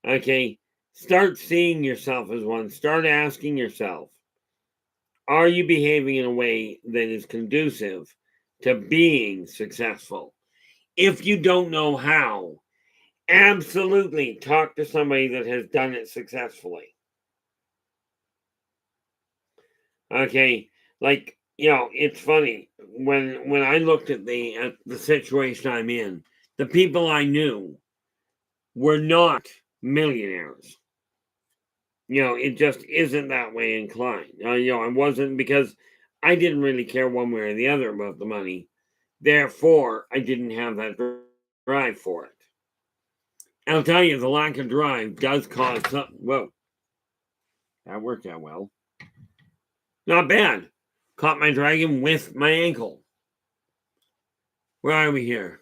okay, start seeing yourself as one. Start asking yourself, are you behaving in a way that is conducive to being successful? If you don't know how, absolutely talk to somebody that has done it successfully. Okay, like, it's funny when I looked at the situation I'm in, the people I knew were not millionaires. It just isn't that way inclined. I wasn't, because I didn't really care one way or the other about the money. Therefore, I didn't have that drive for it. I'll tell you, the lack of drive does cause something. Whoa, that worked out well. Not bad. Caught my dragon with my ankle. Where are we here?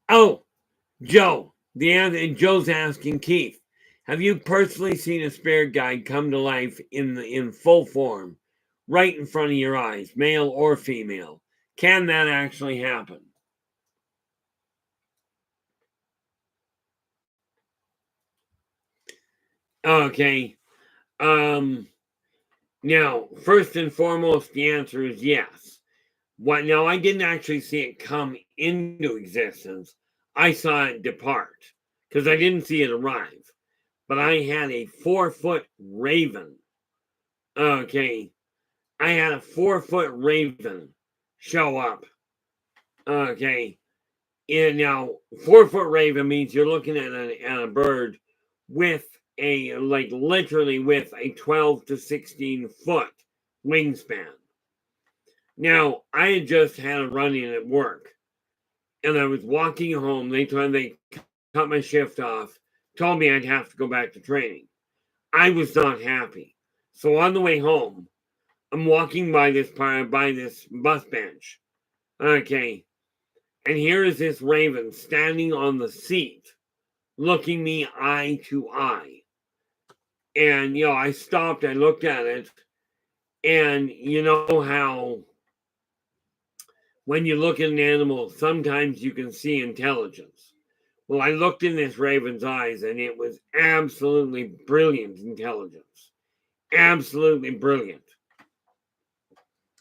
Oh, Joe. Joe's asking Keith, have you personally seen a spirit guide come to life in full form, right in front of your eyes, male or female? Can that actually happen? Okay. Now, first and foremost, the answer is yes. Now, I didn't actually see it come into existence. I saw it depart because I didn't see it arrive. But I had a 4-foot raven. Okay. I had a 4-foot raven show up. Okay. And now, 4-foot raven means you're looking at a bird with literally with a 12 to 16 foot wingspan. Now, I had just had a run-in at work, and I was walking home. They cut my shift off, told me I'd have to go back to training. I was not happy. So on the way home, I'm walking by this bus bench. Okay. And here is this raven standing on the seat, looking me eye to eye. And, I stopped, I looked at it, and you know how when you look at an animal, sometimes you can see intelligence. Well, I looked in this raven's eyes, and it was absolutely brilliant intelligence. Absolutely brilliant.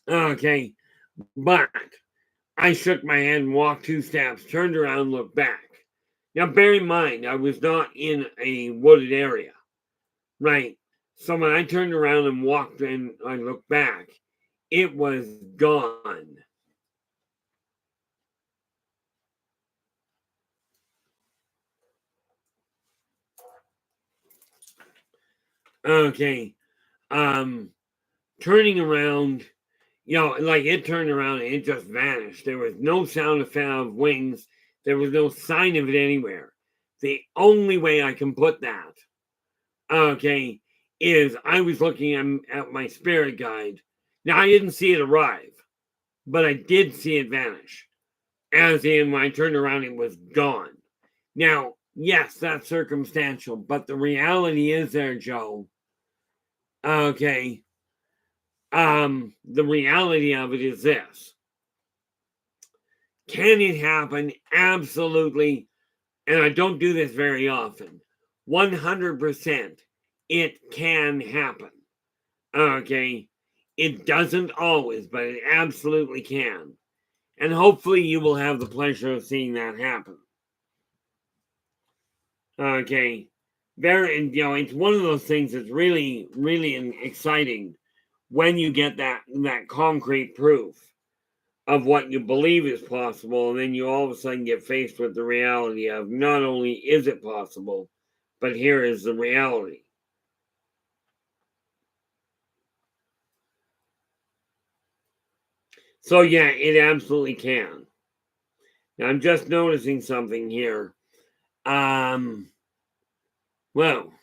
Okay, but I shook my head and walked 2 steps, turned around, looked back. Now, bear in mind, I was not in a wooded area, right? So when I turned around and walked and I looked back, it was gone. Okay, turning around, like it turned around and it just vanished. There was no sound of wings. There was no sign of it anywhere. The only way I can put that, okay, is I was looking at my spirit guide. Now, I didn't see it arrive, but I did see it vanish. As in, when I turned around, it was gone. Now, yes, that's circumstantial, but the reality is there, Joe. Okay. The reality of it is this. Can it happen? Absolutely. And I don't do this very often. 100%. It can happen. Okay. It doesn't always, but it absolutely can. And hopefully you will have the pleasure of seeing that happen. Okay. It's one of those things that's really, really exciting when you get that concrete proof of what you believe is possible, and then you all of a sudden get faced with the reality of not only is it possible, but here is the reality. So yeah, it absolutely can. Now, I'm just noticing something here. Well,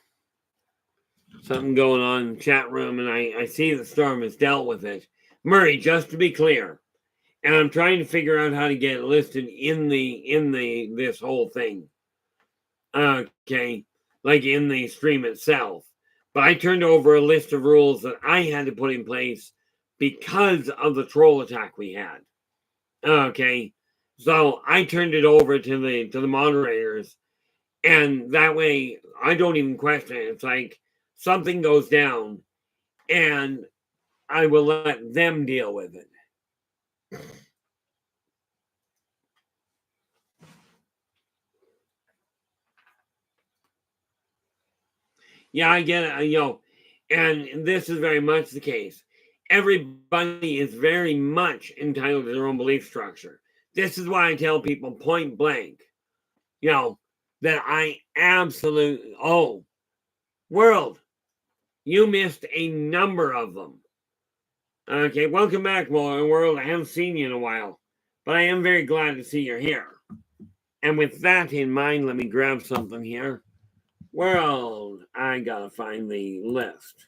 something going on in the chat room, and I see the storm has dealt with it. Murray, just to be clear, and I'm trying to figure out how to get it listed in this whole thing. Okay, like in the stream itself. But I turned over a list of rules that I had to put in place because of the troll attack we had. Okay, so I turned it over to the moderators, and that way I don't even question it. It's like something goes down, and I will let them deal with it. Yeah, I get it. And this is very much the case. Everybody is very much entitled to their own belief structure. This is why I tell people point blank, that I absolutely, world, you missed a number of them. Okay, welcome back, world. I haven't seen you in a while, but I am very glad to see you're here. And with that in mind, let me grab something here. World, I gotta find the list.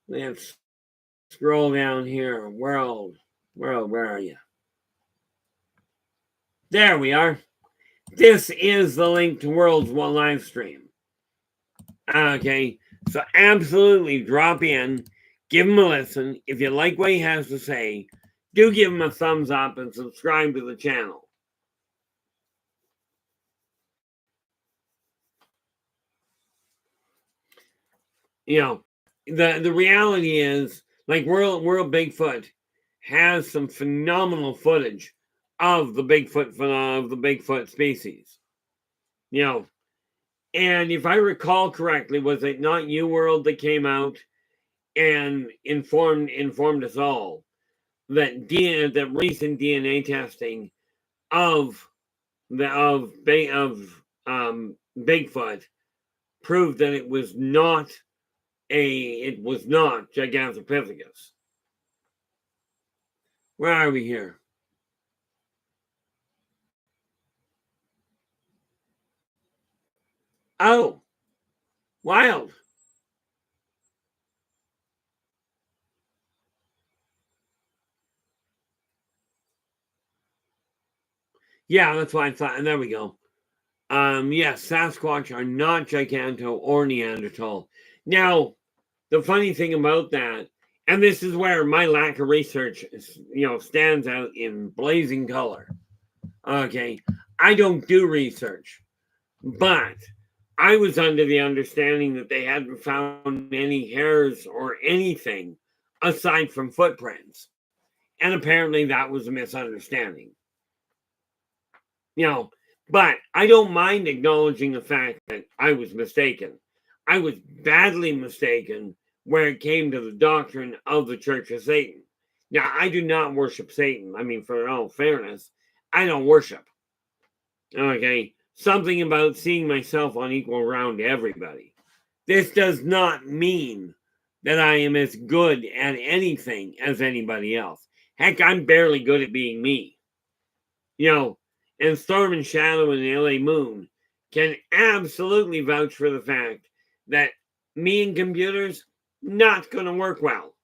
Let's scroll down here. World, where are you? There we are. This is the link to World's one live stream. Okay, so absolutely drop in, give him a listen. If you like what he has to say, do give him a thumbs up and subscribe to the channel. The reality is, like World Bigfoot has some phenomenal footage of the Bigfoot species. And if I recall correctly, was it not you, World, that came out and informed us all that recent DNA testing of Bigfoot proved that it was not Gigantopithecus. Where are we here? Oh, wild. Yeah, that's what I thought. And there we go. Yes, Sasquatch are not Giganto or Neanderthal. Now, the funny thing about that, and this is where my lack of research, stands out in blazing color. Okay, I don't do research, but I was under the understanding that they hadn't found any hairs or anything aside from footprints. And apparently that was a misunderstanding. You know, but I don't mind acknowledging the fact that I was mistaken. I was badly mistaken where it came to the doctrine of the Church of Satan. Now, I do not worship Satan. I mean, for all fairness, I don't worship. Okay. Something about seeing myself on equal ground to everybody. This does not mean that I am as good at anything as anybody else. Heck, I'm barely good at being me. And Storm and Shadow and the LA Moon can absolutely vouch for the fact that me and computers, not going to work well.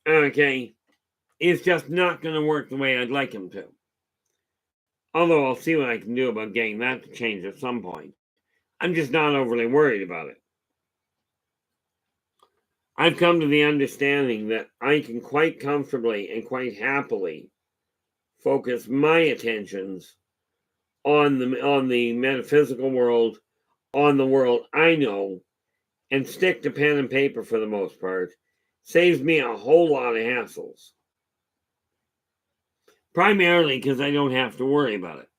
Okay. It's just not going to work the way I'd like them to. Although I'll see what I can do about getting that to change at some point. I'm just not overly worried about it. I've come to the understanding that I can quite comfortably and quite happily focus my attentions on the metaphysical world, on the world I know, and stick to pen and paper for the most part. Saves me a whole lot of hassles. Primarily because I don't have to worry about it.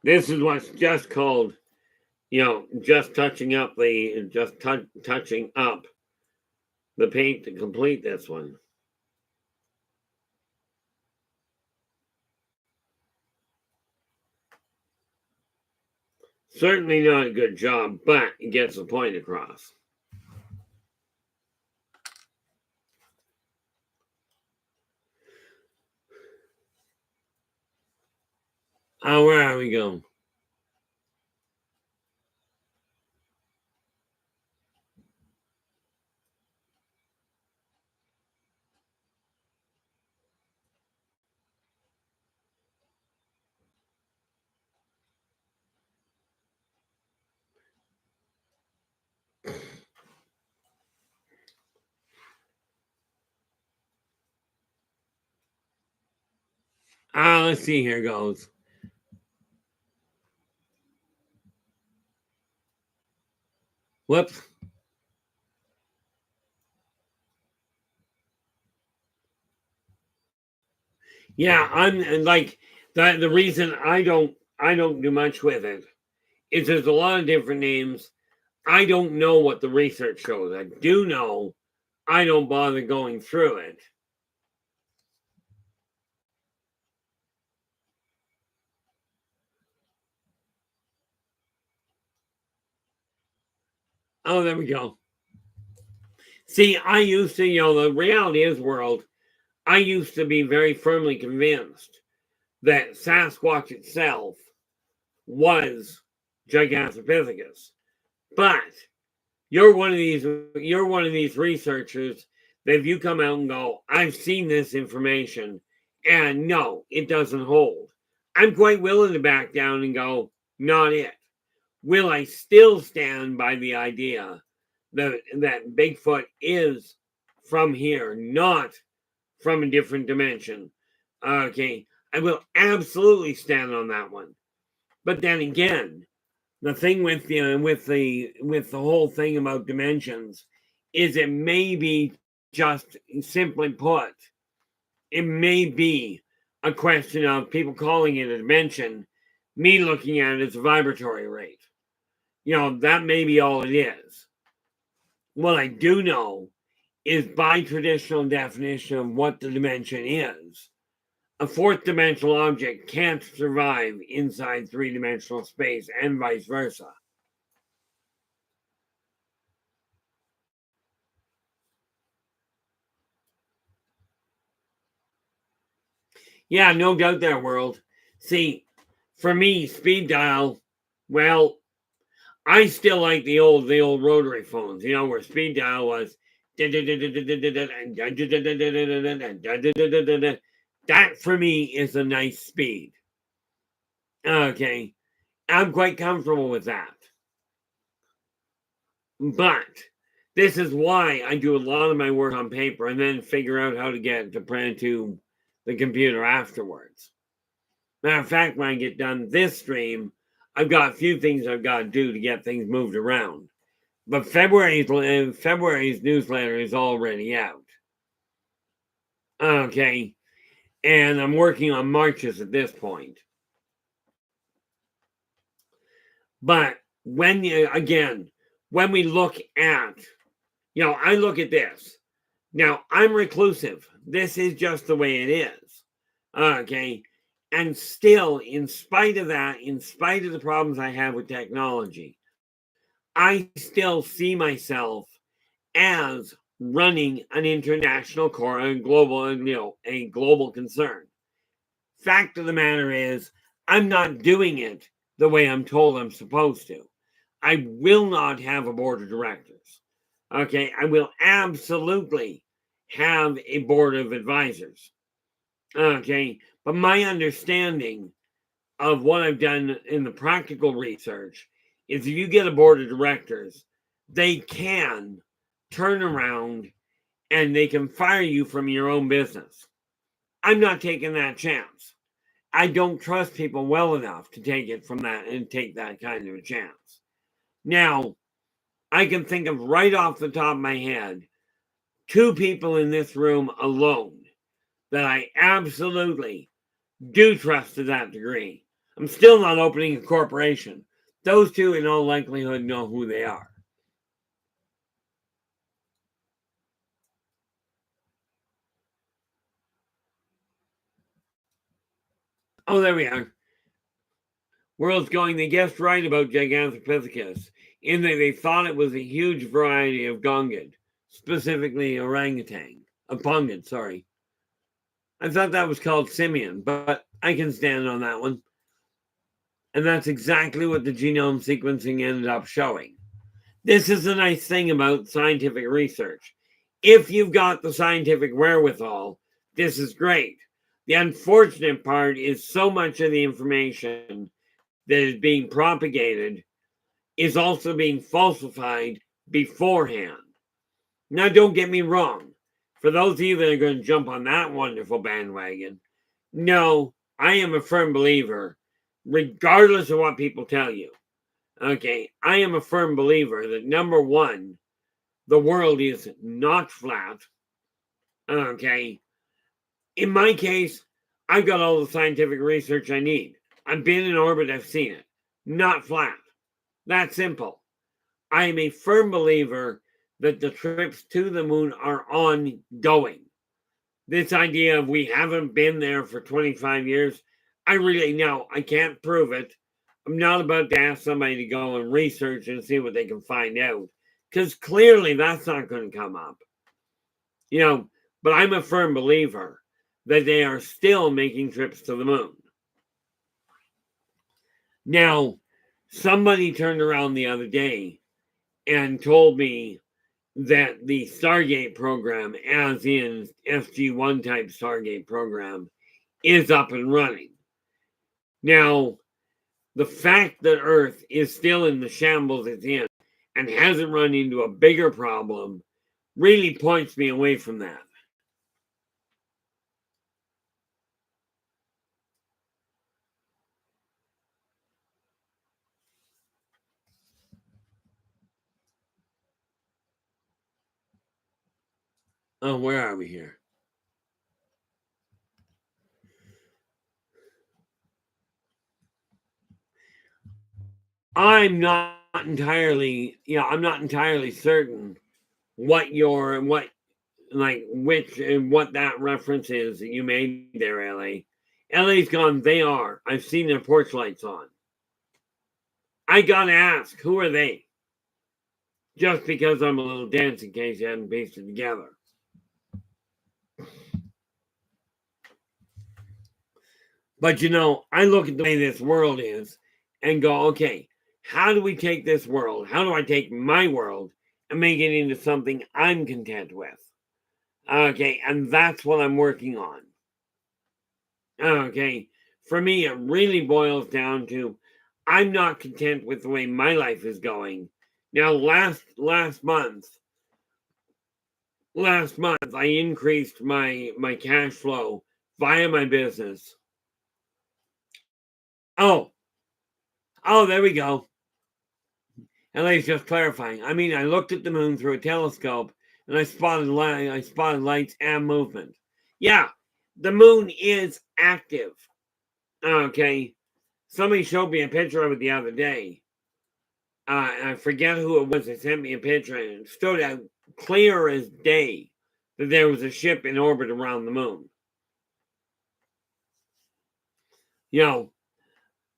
This is what's just called, just touching up touching up the paint to complete this one. Certainly not a good job, but it gets the point across. Where are we going? Let's see. Here goes. Whoops. Yeah, I'm like the reason I don't do much with it is there's a lot of different names. I don't know what the research shows. I do know I don't bother going through it. Oh, there we go. See, I used to, the reality is, world, I used to be very firmly convinced that Sasquatch itself was Gigantopithecus. But you're one of these researchers that if you come out and go, I've seen this information and no, it doesn't hold. I'm quite willing to back down and go, not it. Will I still stand by the idea that Bigfoot is from here, not from a different dimension? Okay, I will absolutely stand on that one. But then again, the thing with the whole thing about dimensions is it may be, just simply put, it may be a question of people calling it a dimension, me looking at it as a vibratory rate. That may be all it is. What I do know is by traditional definition of what the dimension is, a fourth dimensional object can't survive inside three-dimensional space and vice versa. Yeah, no doubt there, world. See, for me, speed dial, well, I still like the old rotary phones, where speed dial was that for me is a nice speed. Okay. I'm quite comfortable with that. But this is why I do a lot of my work on paper and then figure out how to get to print to the computer afterwards. Matter of fact, when I get done this stream, I've got a few things I've got to do to get things moved around. But February's newsletter is already out. Okay. And I'm working on March's at this point. But when we look at, I look at this. Now, I'm reclusive. This is just the way it is. Okay. And still, in spite of that, in spite of the problems I have with technology, I still see myself as running an international core and a global concern. Fact of the matter is, I'm not doing it the way I'm told I'm supposed to. I will not have a board of directors. Okay, I will absolutely have a board of advisors. Okay, but my understanding of what I've done in the practical research is if you get a board of directors, they can turn around and they can fire you from your own business. I'm not taking that chance. I don't trust people well enough to take it from that and take that kind of a chance. Now, I can think of right off the top of my head 2 people in this room alone that I absolutely do trust to that degree. I'm still not opening a corporation. Those 2 in all likelihood know who they are. Oh, there we are. World's going, they guessed right about Gigantopithecus, in that they thought it was a huge variety of gongid, specifically orangutan. A pungid, sorry. I thought that was called simian, but I can stand on that one. And that's exactly what the genome sequencing ended up showing. This is the nice thing about scientific research. If you've got the scientific wherewithal, this is great. The unfortunate part is so much of the information that is being propagated is also being falsified beforehand. Now, don't get me wrong. For those of you that are going to jump on that wonderful bandwagon, no, I am a firm believer, regardless of what people tell you. Okay, I am a firm believer that number one, the world is not flat. Okay, in my case, I've got all the scientific research I need. I've been in orbit, I've seen it. Not flat. That simple. I am a firm believer that the trips to the moon are ongoing. This idea of we haven't been there for 25 years, I really know. I can't prove it. I'm not about to ask somebody to go and research and see what they can find out, because clearly that's not going to come up. But I'm a firm believer that they are still making trips to the moon. Now, somebody turned around the other day and told me that the Stargate program, as in SG-1 type Stargate program, is up and running. Now, the fact that Earth is still in the shambles it's in and hasn't run into a bigger problem really points me away from that. Oh, where are we here? I'm not entirely certain what what that reference is that you made there, LA. LA's gone, they are. I've seen their porch lights on. I gotta ask, who are they? Just because I'm a little dense in case you hadn't pieced it together. But I look at the way this world is and go, okay, how do we take this world? How do I take my world and make it into something I'm content with? Okay, and that's what I'm working on. Okay, for me, it really boils down to I'm not content with the way my life is going. Now, last month, I increased my cash flow via my business. Oh, there we go. LA's just clarifying. I mean, I looked at the moon through a telescope and I spotted lights and movement. Yeah, the moon is active. Okay. Somebody showed me a picture of it the other day. I forget who it was that sent me a picture, and it stood out clear as day that there was a ship in orbit around the moon.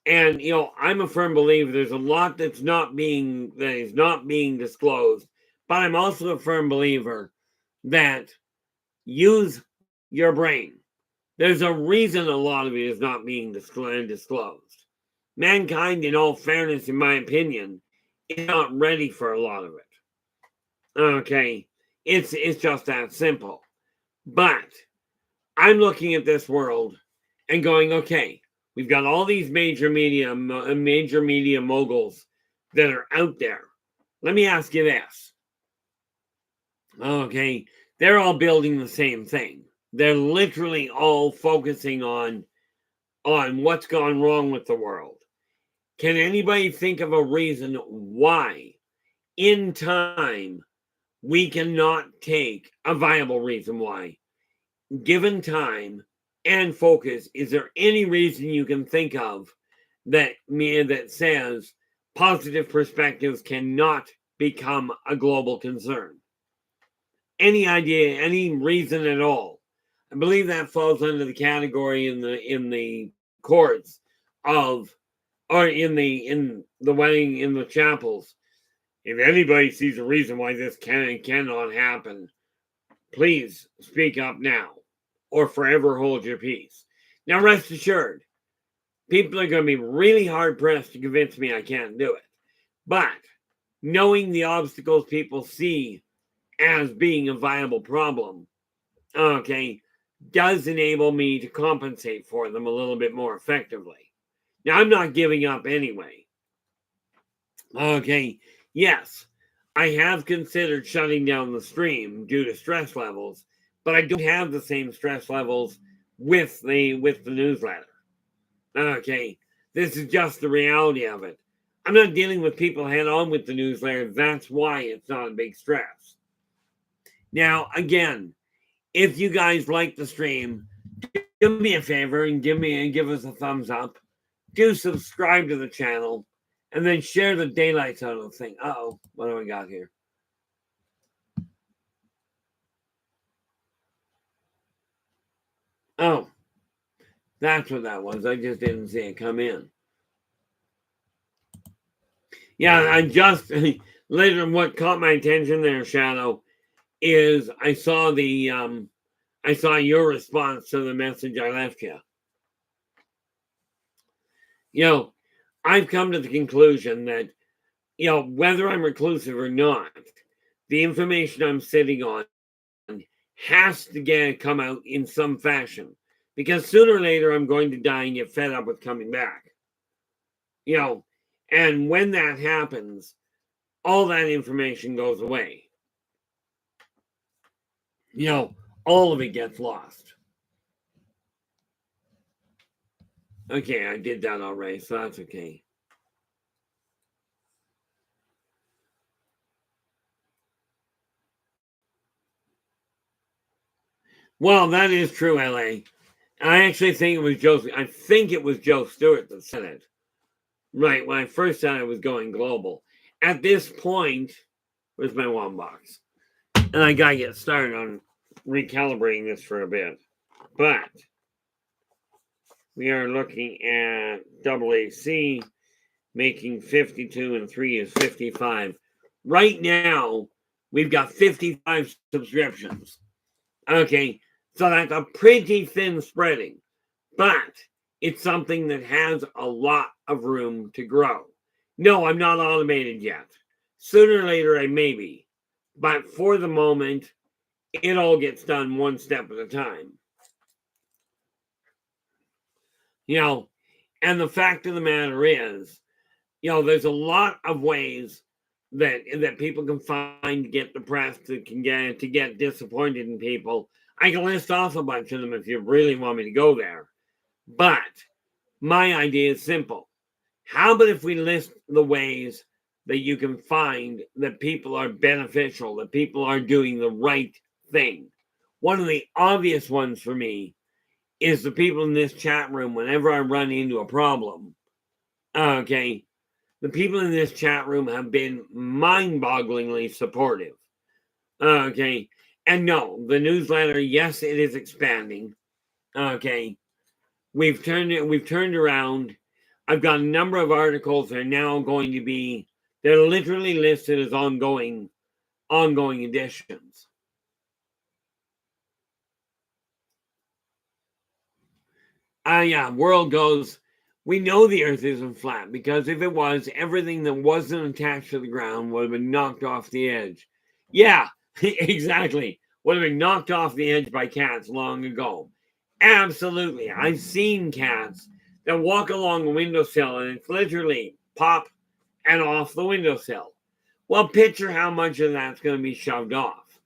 And I'm a firm believer there's a lot that is not being disclosed, but I'm also a firm believer that use your brain. There's a reason a lot of it is not being disclosed. Mankind, in all fairness, in my opinion, is not ready for a lot of it. Okay, it's just that simple. But I'm looking at this world and going, okay, we've got all these major media moguls that are out there. Let me ask you this. Okay, they're all building the same thing. They're literally all focusing on what's gone wrong with the world. Can anybody think of a reason why, in time, we cannot take a viable reason why, given time and focus? Is there any reason you can think of that says positive perspectives cannot become a global concern? Any idea, any reason at all? I believe that falls under the category in the courts of, or in the wedding, in the chapels. If anybody sees a reason why this cannot happen, please speak up now, or forever hold your peace. Now, rest assured, people are going to be really hard pressed to convince me I can't do it. But knowing the obstacles people see as being a viable problem, okay, does enable me to compensate for them a little bit more effectively. Now, I'm not giving up anyway. Okay, yes, I have considered shutting down the stream due to stress levels, but I don't have the same stress levels with the newsletter. Okay, this is just the reality of it. I'm not dealing with people head on with the newsletter. That's why it's not a big stress. Now, again, if you guys like the stream, do me a favor and give us a thumbs up. Do subscribe to the channel, and then share the daylights out of the thing. Uh-oh, what do we got here? Oh, that's what that was. I just didn't see it come in. Yeah, I just later what caught my attention there, Shadow, is I saw your response to the message I left you. I've come to the conclusion that, whether I'm reclusive or not, the information I'm sitting on has to come out in some fashion, because sooner or later I'm going to die and get fed up with coming back. And when that happens, all that information goes away. All of it gets lost. Okay, I did that already, so that's okay. Well, that is true, LA. I actually think it was Joe Stewart that said it. Right, when I first said I was going global. At this point, where's my one box? And I gotta get started on recalibrating this for a bit. But we are looking at AAC making 52 and 3 is 55. Right now, we've got 55 subscriptions. Okay, so that's a pretty thin spreading, but it's something that has a lot of room to grow. No, I'm not automated yet. Sooner or later, I may be. But for the moment, it all gets done one step at a time. And the fact of the matter is, there's a lot of ways that people can find to get depressed, to get disappointed in people. I can list off a bunch of them if you really want me to go there. But my idea is simple. How about if we list the ways that you can find that people are beneficial, that people are doing the right thing? One of the obvious ones for me is the people in this chat room. Whenever I run into a problem, okay, the people in this chat room have been mind-bogglingly supportive. Okay. And no, the newsletter, yes, it is expanding. Okay. We've turned around. I've got a number of articles that are now going to be, they're literally listed as ongoing editions. World goes, we know the earth isn't flat, because if it was, everything that wasn't attached to the ground would have been knocked off the edge. Yeah, exactly. Would have been knocked off the edge by cats long ago. Absolutely. I've seen cats that walk along the windowsill and it's literally pop and off the windowsill. Well, picture how much of that's going to be shoved off.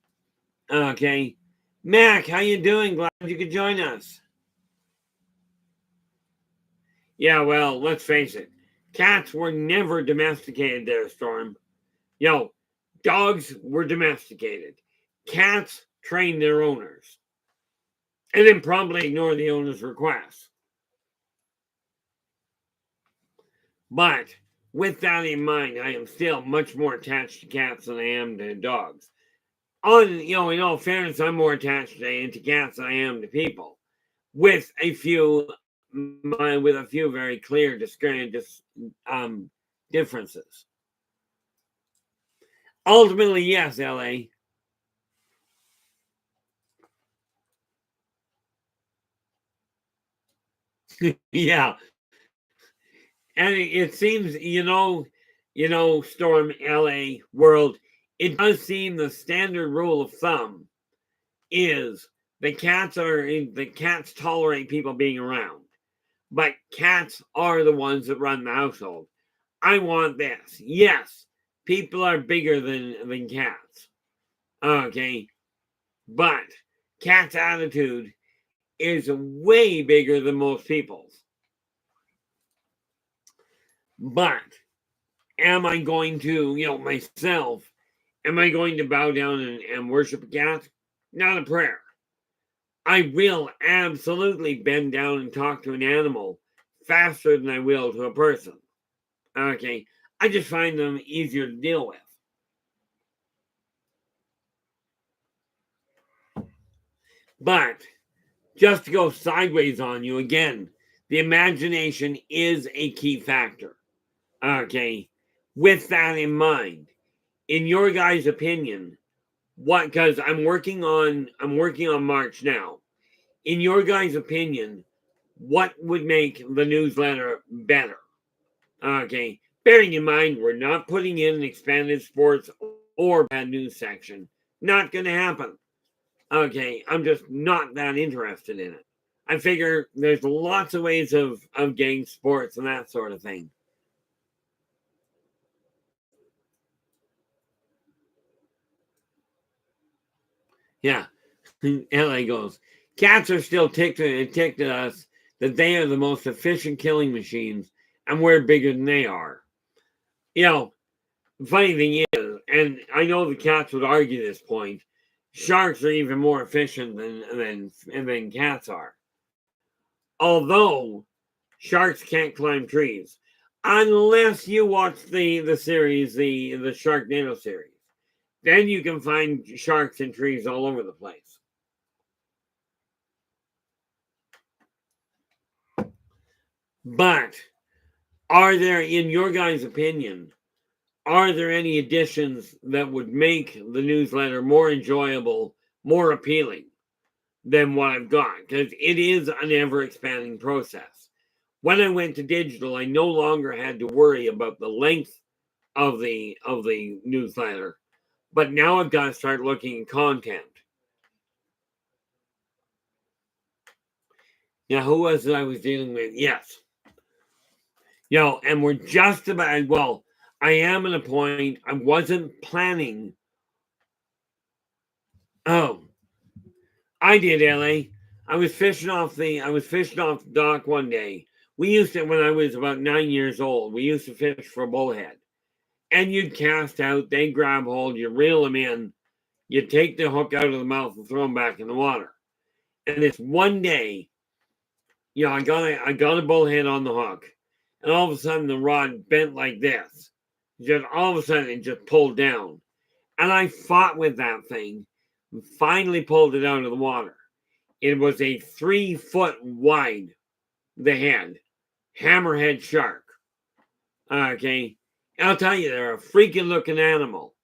Okay. Mac, how you doing? Glad you could join us. Yeah, well, let's face it. Cats were never domesticated there, Storm. Dogs were domesticated. Cats trained their owners. And then promptly ignore the owner's requests. But with that in mind, I am still much more attached to cats than I am to dogs. In all fairness, I'm more attached to cats than I am to people, with a few very clear differences. Ultimately, yes, LA. Yeah. And it seems, Storm, LA, World, it does seem the standard rule of thumb is the cats tolerate people being around. But cats are the ones that run the household. I want this. Yes, people are bigger than cats. Okay. But cat's attitude is way bigger than most people's. But am I going to, myself, am I going to bow down and worship a cat? Not a prayer. I will absolutely bend down and talk to an animal faster than I will to a person. Okay. I just find them easier to deal with. But just to go sideways on you again, the imagination is a key factor. Okay. With that in mind, in your guys' opinion, because I'm working on March now. In your guys' opinion, what would make the newsletter better? Okay. Bearing in mind, we're not putting in an expanded sports or bad news section. Not going to happen. Okay. I'm just not that interested in it. I figure there's lots of ways of getting sports and that sort of thing. Yeah. LA goes, cats are still ticked at us that they are the most efficient killing machines and we're bigger than they are. Funny thing is, and I know the cats would argue this point, sharks are even more efficient than cats are. Although sharks can't climb trees unless you watch the series, the Sharknado series. Then you can find sharks in trees all over the place. But are there, in your guys' opinion, are there any additions that would make the newsletter more enjoyable, more appealing than what I've got? Because it is an ever-expanding process. When I went to digital, I no longer had to worry about the length of the newsletter, but now I've got to start looking at content. Yeah, who was it I was dealing with? Yes. And we're just about, well, I am at a point, I wasn't planning. Oh, I did, LA. I was fishing off the dock one day. We used to, when I was about 9 years old, we used to fish for bullhead. And you'd cast out, they'd grab hold, you reel them in, you take the hook out of the mouth and throw them back in the water. And this one day, I got a bullhead on the hook, and all of a sudden the rod bent like this. Just all of a sudden it just pulled down, and I fought with that thing, and finally pulled it out of the water. It was a 3-foot wide, the head, hammerhead shark. Okay, I'll tell you, they're a freaking looking animal,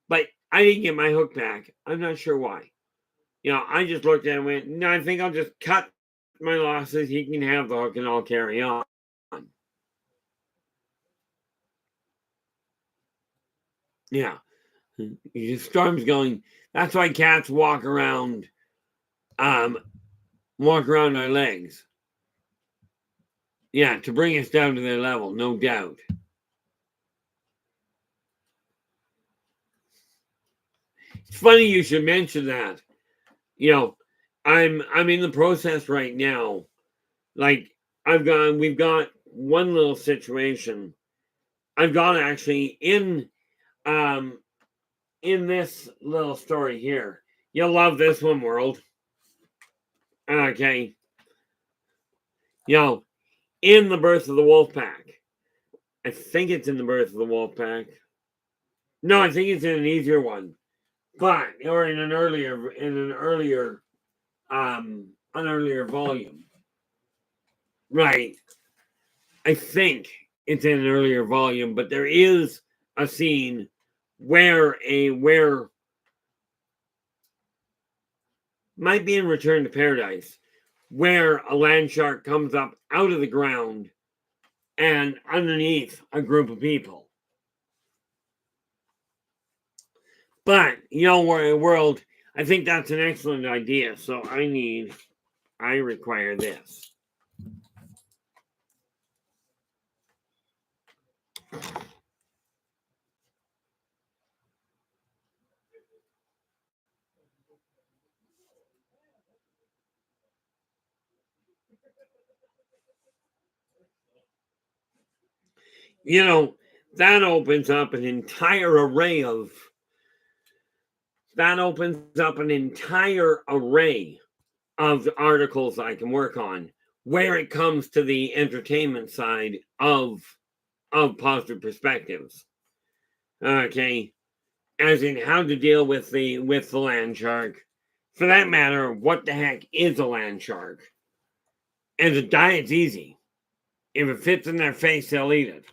but I didn't get my hook back. I'm not sure why. I just looked at it and went, no, I think I'll just cut my losses. He can have the hook and I'll carry on. Yeah. The storm's going. That's why cats walk around our legs. Yeah, to bring us down to their level, no doubt. It's funny you should mention that. I'm in the process right now. Like we've got one little situation. I've got actually in this little story here. You'll love this one, world. Okay. In the birth of the wolf pack. I think it's in the birth of the wolf pack. No, I think it's in an easier one. But or in an earlier volume. Right. I think it's in an earlier volume, but there is a scene where might be in Return to Paradise, where a land shark comes up out of the ground and underneath a group of people. But, world, I think that's an excellent idea. So I require this. That opens up an entire array of articles I can work on where it comes to the entertainment side of positive perspectives. Okay, as in how to deal with the land shark. For that matter, what the heck is a land shark? And the diet's easy. If it fits in their face, they'll eat it.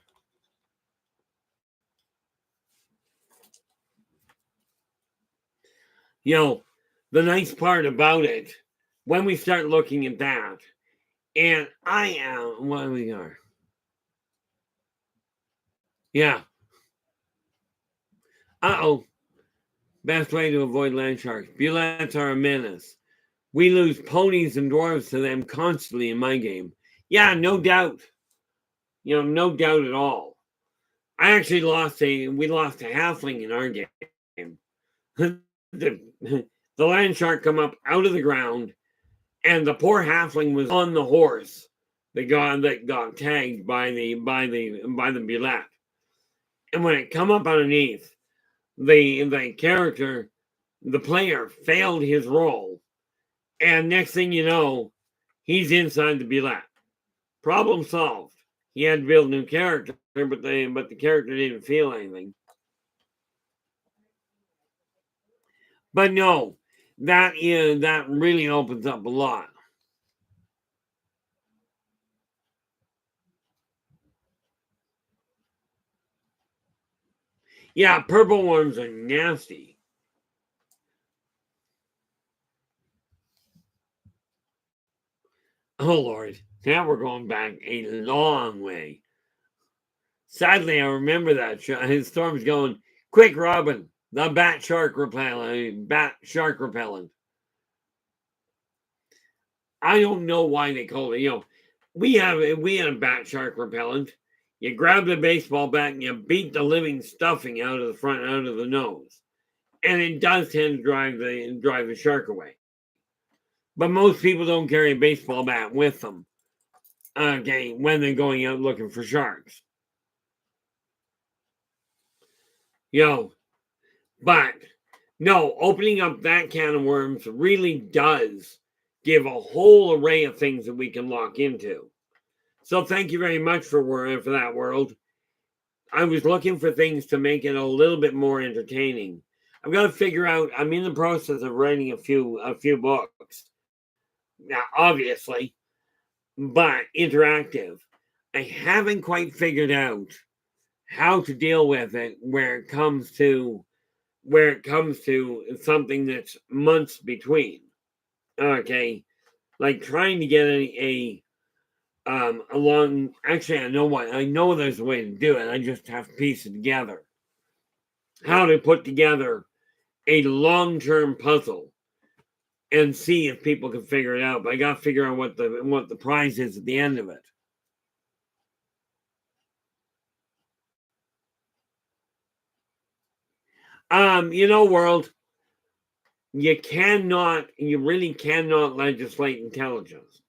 The nice part about it, when we start looking at that, and I am, what we are. Yeah. Uh-oh. Best way to avoid land sharks. Bullets are a menace. We lose ponies and dwarves to them constantly in my game. Yeah, no doubt. No doubt at all. I actually we lost a halfling in our game. the land shark come up out of the ground, and the poor halfling was on the horse that got tagged by the bullet. And when it come up underneath, the character, the player failed his role, and next thing you know, he's inside the bullet. Problem solved. He had to build a new character, but the character didn't feel anything. But no, that really opens up a lot. Yeah, purple worms are nasty. Oh, Lord. Now we're going back a long way. Sadly, I remember that. His Storm's going, quick, Robin, the bat shark repellent. I don't know why they call it. We had a bat shark repellent. You grab the baseball bat and you beat the living stuffing out of the nose, and it does tend to drive the shark away. But most people don't carry a baseball bat with them. Okay, when they're going out looking for sharks. But no, opening up that can of worms really does give a whole array of things that we can lock into. So thank you very much for that, World. I was looking for things to make it a little bit more entertaining. I've got to figure out. I'm in the process of writing a few books. Now, obviously, but interactive. I haven't quite figured out how to deal with it where it comes to something that's months between. Okay, like trying to get along. Actually, I know there's a way to do it. I just have to piece it together. How to put together a long-term puzzle and see if people can figure it out. But I got to figure out what the prize is at the end of it. World, you really cannot legislate intelligence.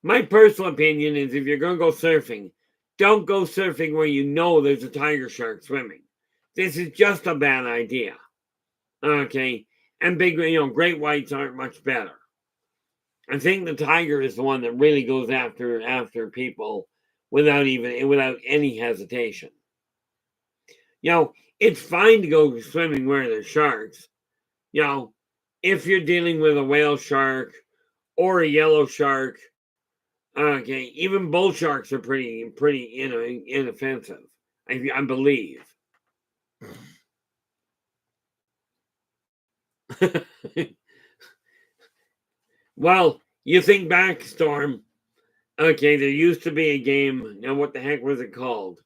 My personal opinion is if you're going to go surfing, don't go surfing where you know there's a tiger shark swimming. This is just a bad idea. Okay. And great whites aren't much better. I think the tiger is the one that really goes after people without any hesitation. It's fine to go swimming where there's sharks. If you're dealing with a whale shark or a yellow shark, okay, even bull sharks are pretty inoffensive, I believe. Well, you think back, Storm. Okay, there used to be a game. Now, what the heck was it called?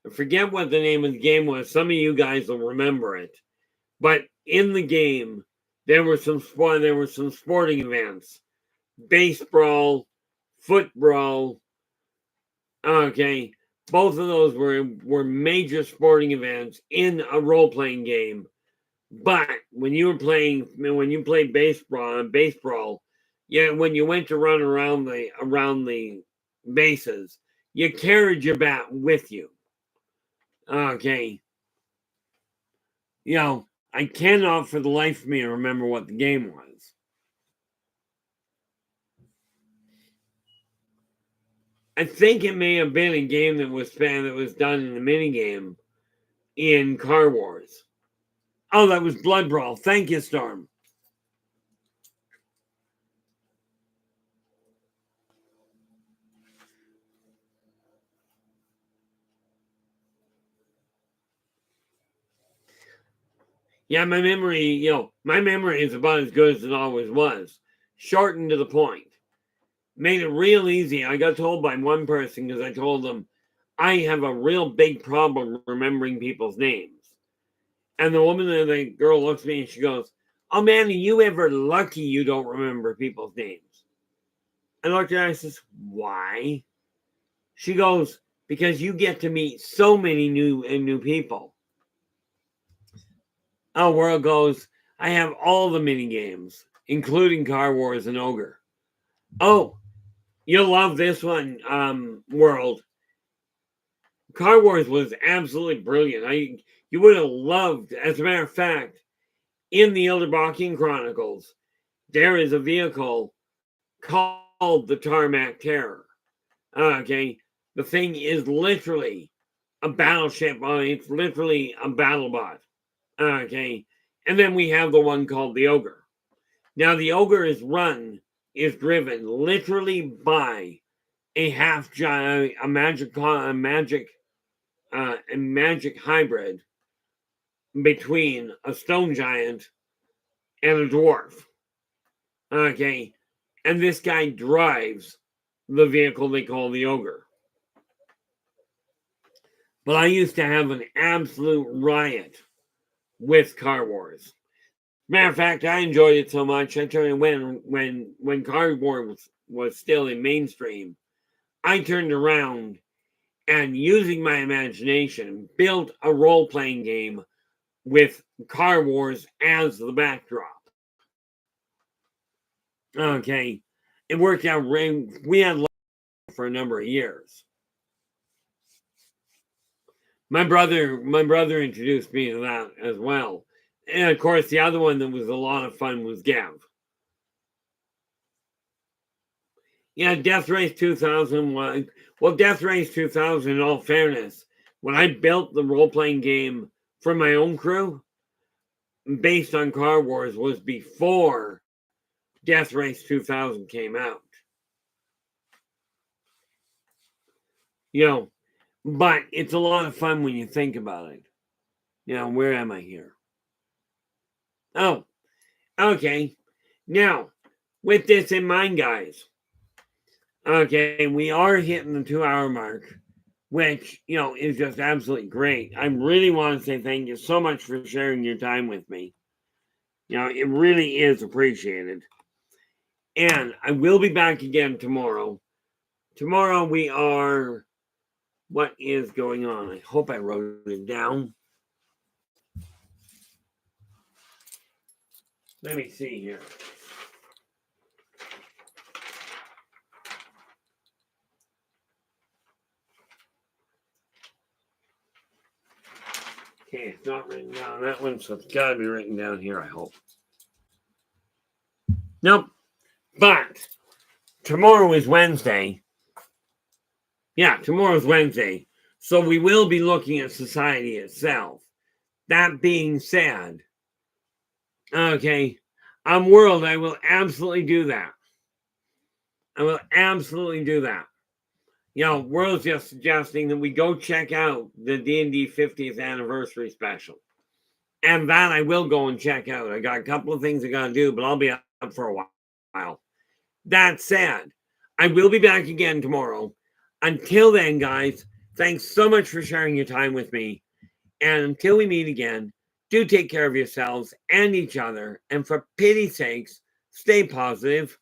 I forget what the name of the game was. Some of you guys will remember it. But in the game, there were some sporting events. Base brawl, foot brawl. Okay, both of those were major sporting events in a role-playing game. But when you played base brawl, yeah, when you went to run around the bases, you carried your bat with you. Okay. I cannot for the life of me remember what the game was. I think it may have been a game that was done in the minigame in Car Wars. Oh, that was Blood Brawl. Thank you, Storm. Yeah, my memory is about as good as it always was. Short and to the point. Made it real easy. I got told by one person because I told them I have a real big problem remembering people's names. And the girl looks at me and she goes, "Oh man, are you ever lucky you don't remember people's names?" I looked at her and I says, "Why?" She goes, "Because you get to meet so many new people." Oh, World goes, "I have all the mini games, including Car Wars and Ogre." Oh, you'll love this one, World. Car Wars was absolutely brilliant. You would have loved, as a matter of fact, in the Yldrbac Chronicles, there is a vehicle called the Tarmac Terror. Okay, the thing is literally a battleship. It's literally a battle bot. Okay, and then we have the one called the Ogre. Now the Ogre is driven literally by a magic a magic hybrid between a stone giant and a dwarf. Okay, and this guy drives the vehicle they call the ogre. But I used to have an absolute riot with Car Wars. Matter of fact, I enjoyed it so much. I tell you, when Car Wars was still in mainstream, I turned around and, using my imagination, built a role-playing game with Car Wars as the backdrop. Okay, it worked out. We had for a number of years. My brother introduced me to that as well. And of course, the other one that was a lot of fun was Gav. Yeah, Death Race 2001. Well, Death Race 2000, in all fairness, when I built the role-playing game for my own crew, based on Car Wars, was before Death Race 2000 came out. You know, but it's a lot of fun when you think about it. You know, where am I here? Oh, okay. Now, with this in mind, guys, okay, we are hitting the 2-hour mark, which, you know, is just absolutely great. I really want to say thank you so much for sharing your time with me. You know, it really is appreciated. And I will be back again tomorrow. Tomorrow we are... What is going on? I hope I wrote it down. Let me see here. Okay, it's not written down that one, so it's got to be written down here, I hope. Nope. But tomorrow is Wednesday. Yeah, tomorrow is Wednesday. So we will be looking at society itself. That being said, okay, on World, I will absolutely do that. I will absolutely do that. You know, World's just suggesting that we go check out the D&D 50th anniversary special. And that I will go and check out. I got a couple of things I got to do, but I'll be up for a while. That said, I will be back again tomorrow. Until then, guys, thanks so much for sharing your time with me. And until we meet again, do take care of yourselves and each other. And for pity's sakes, stay positive.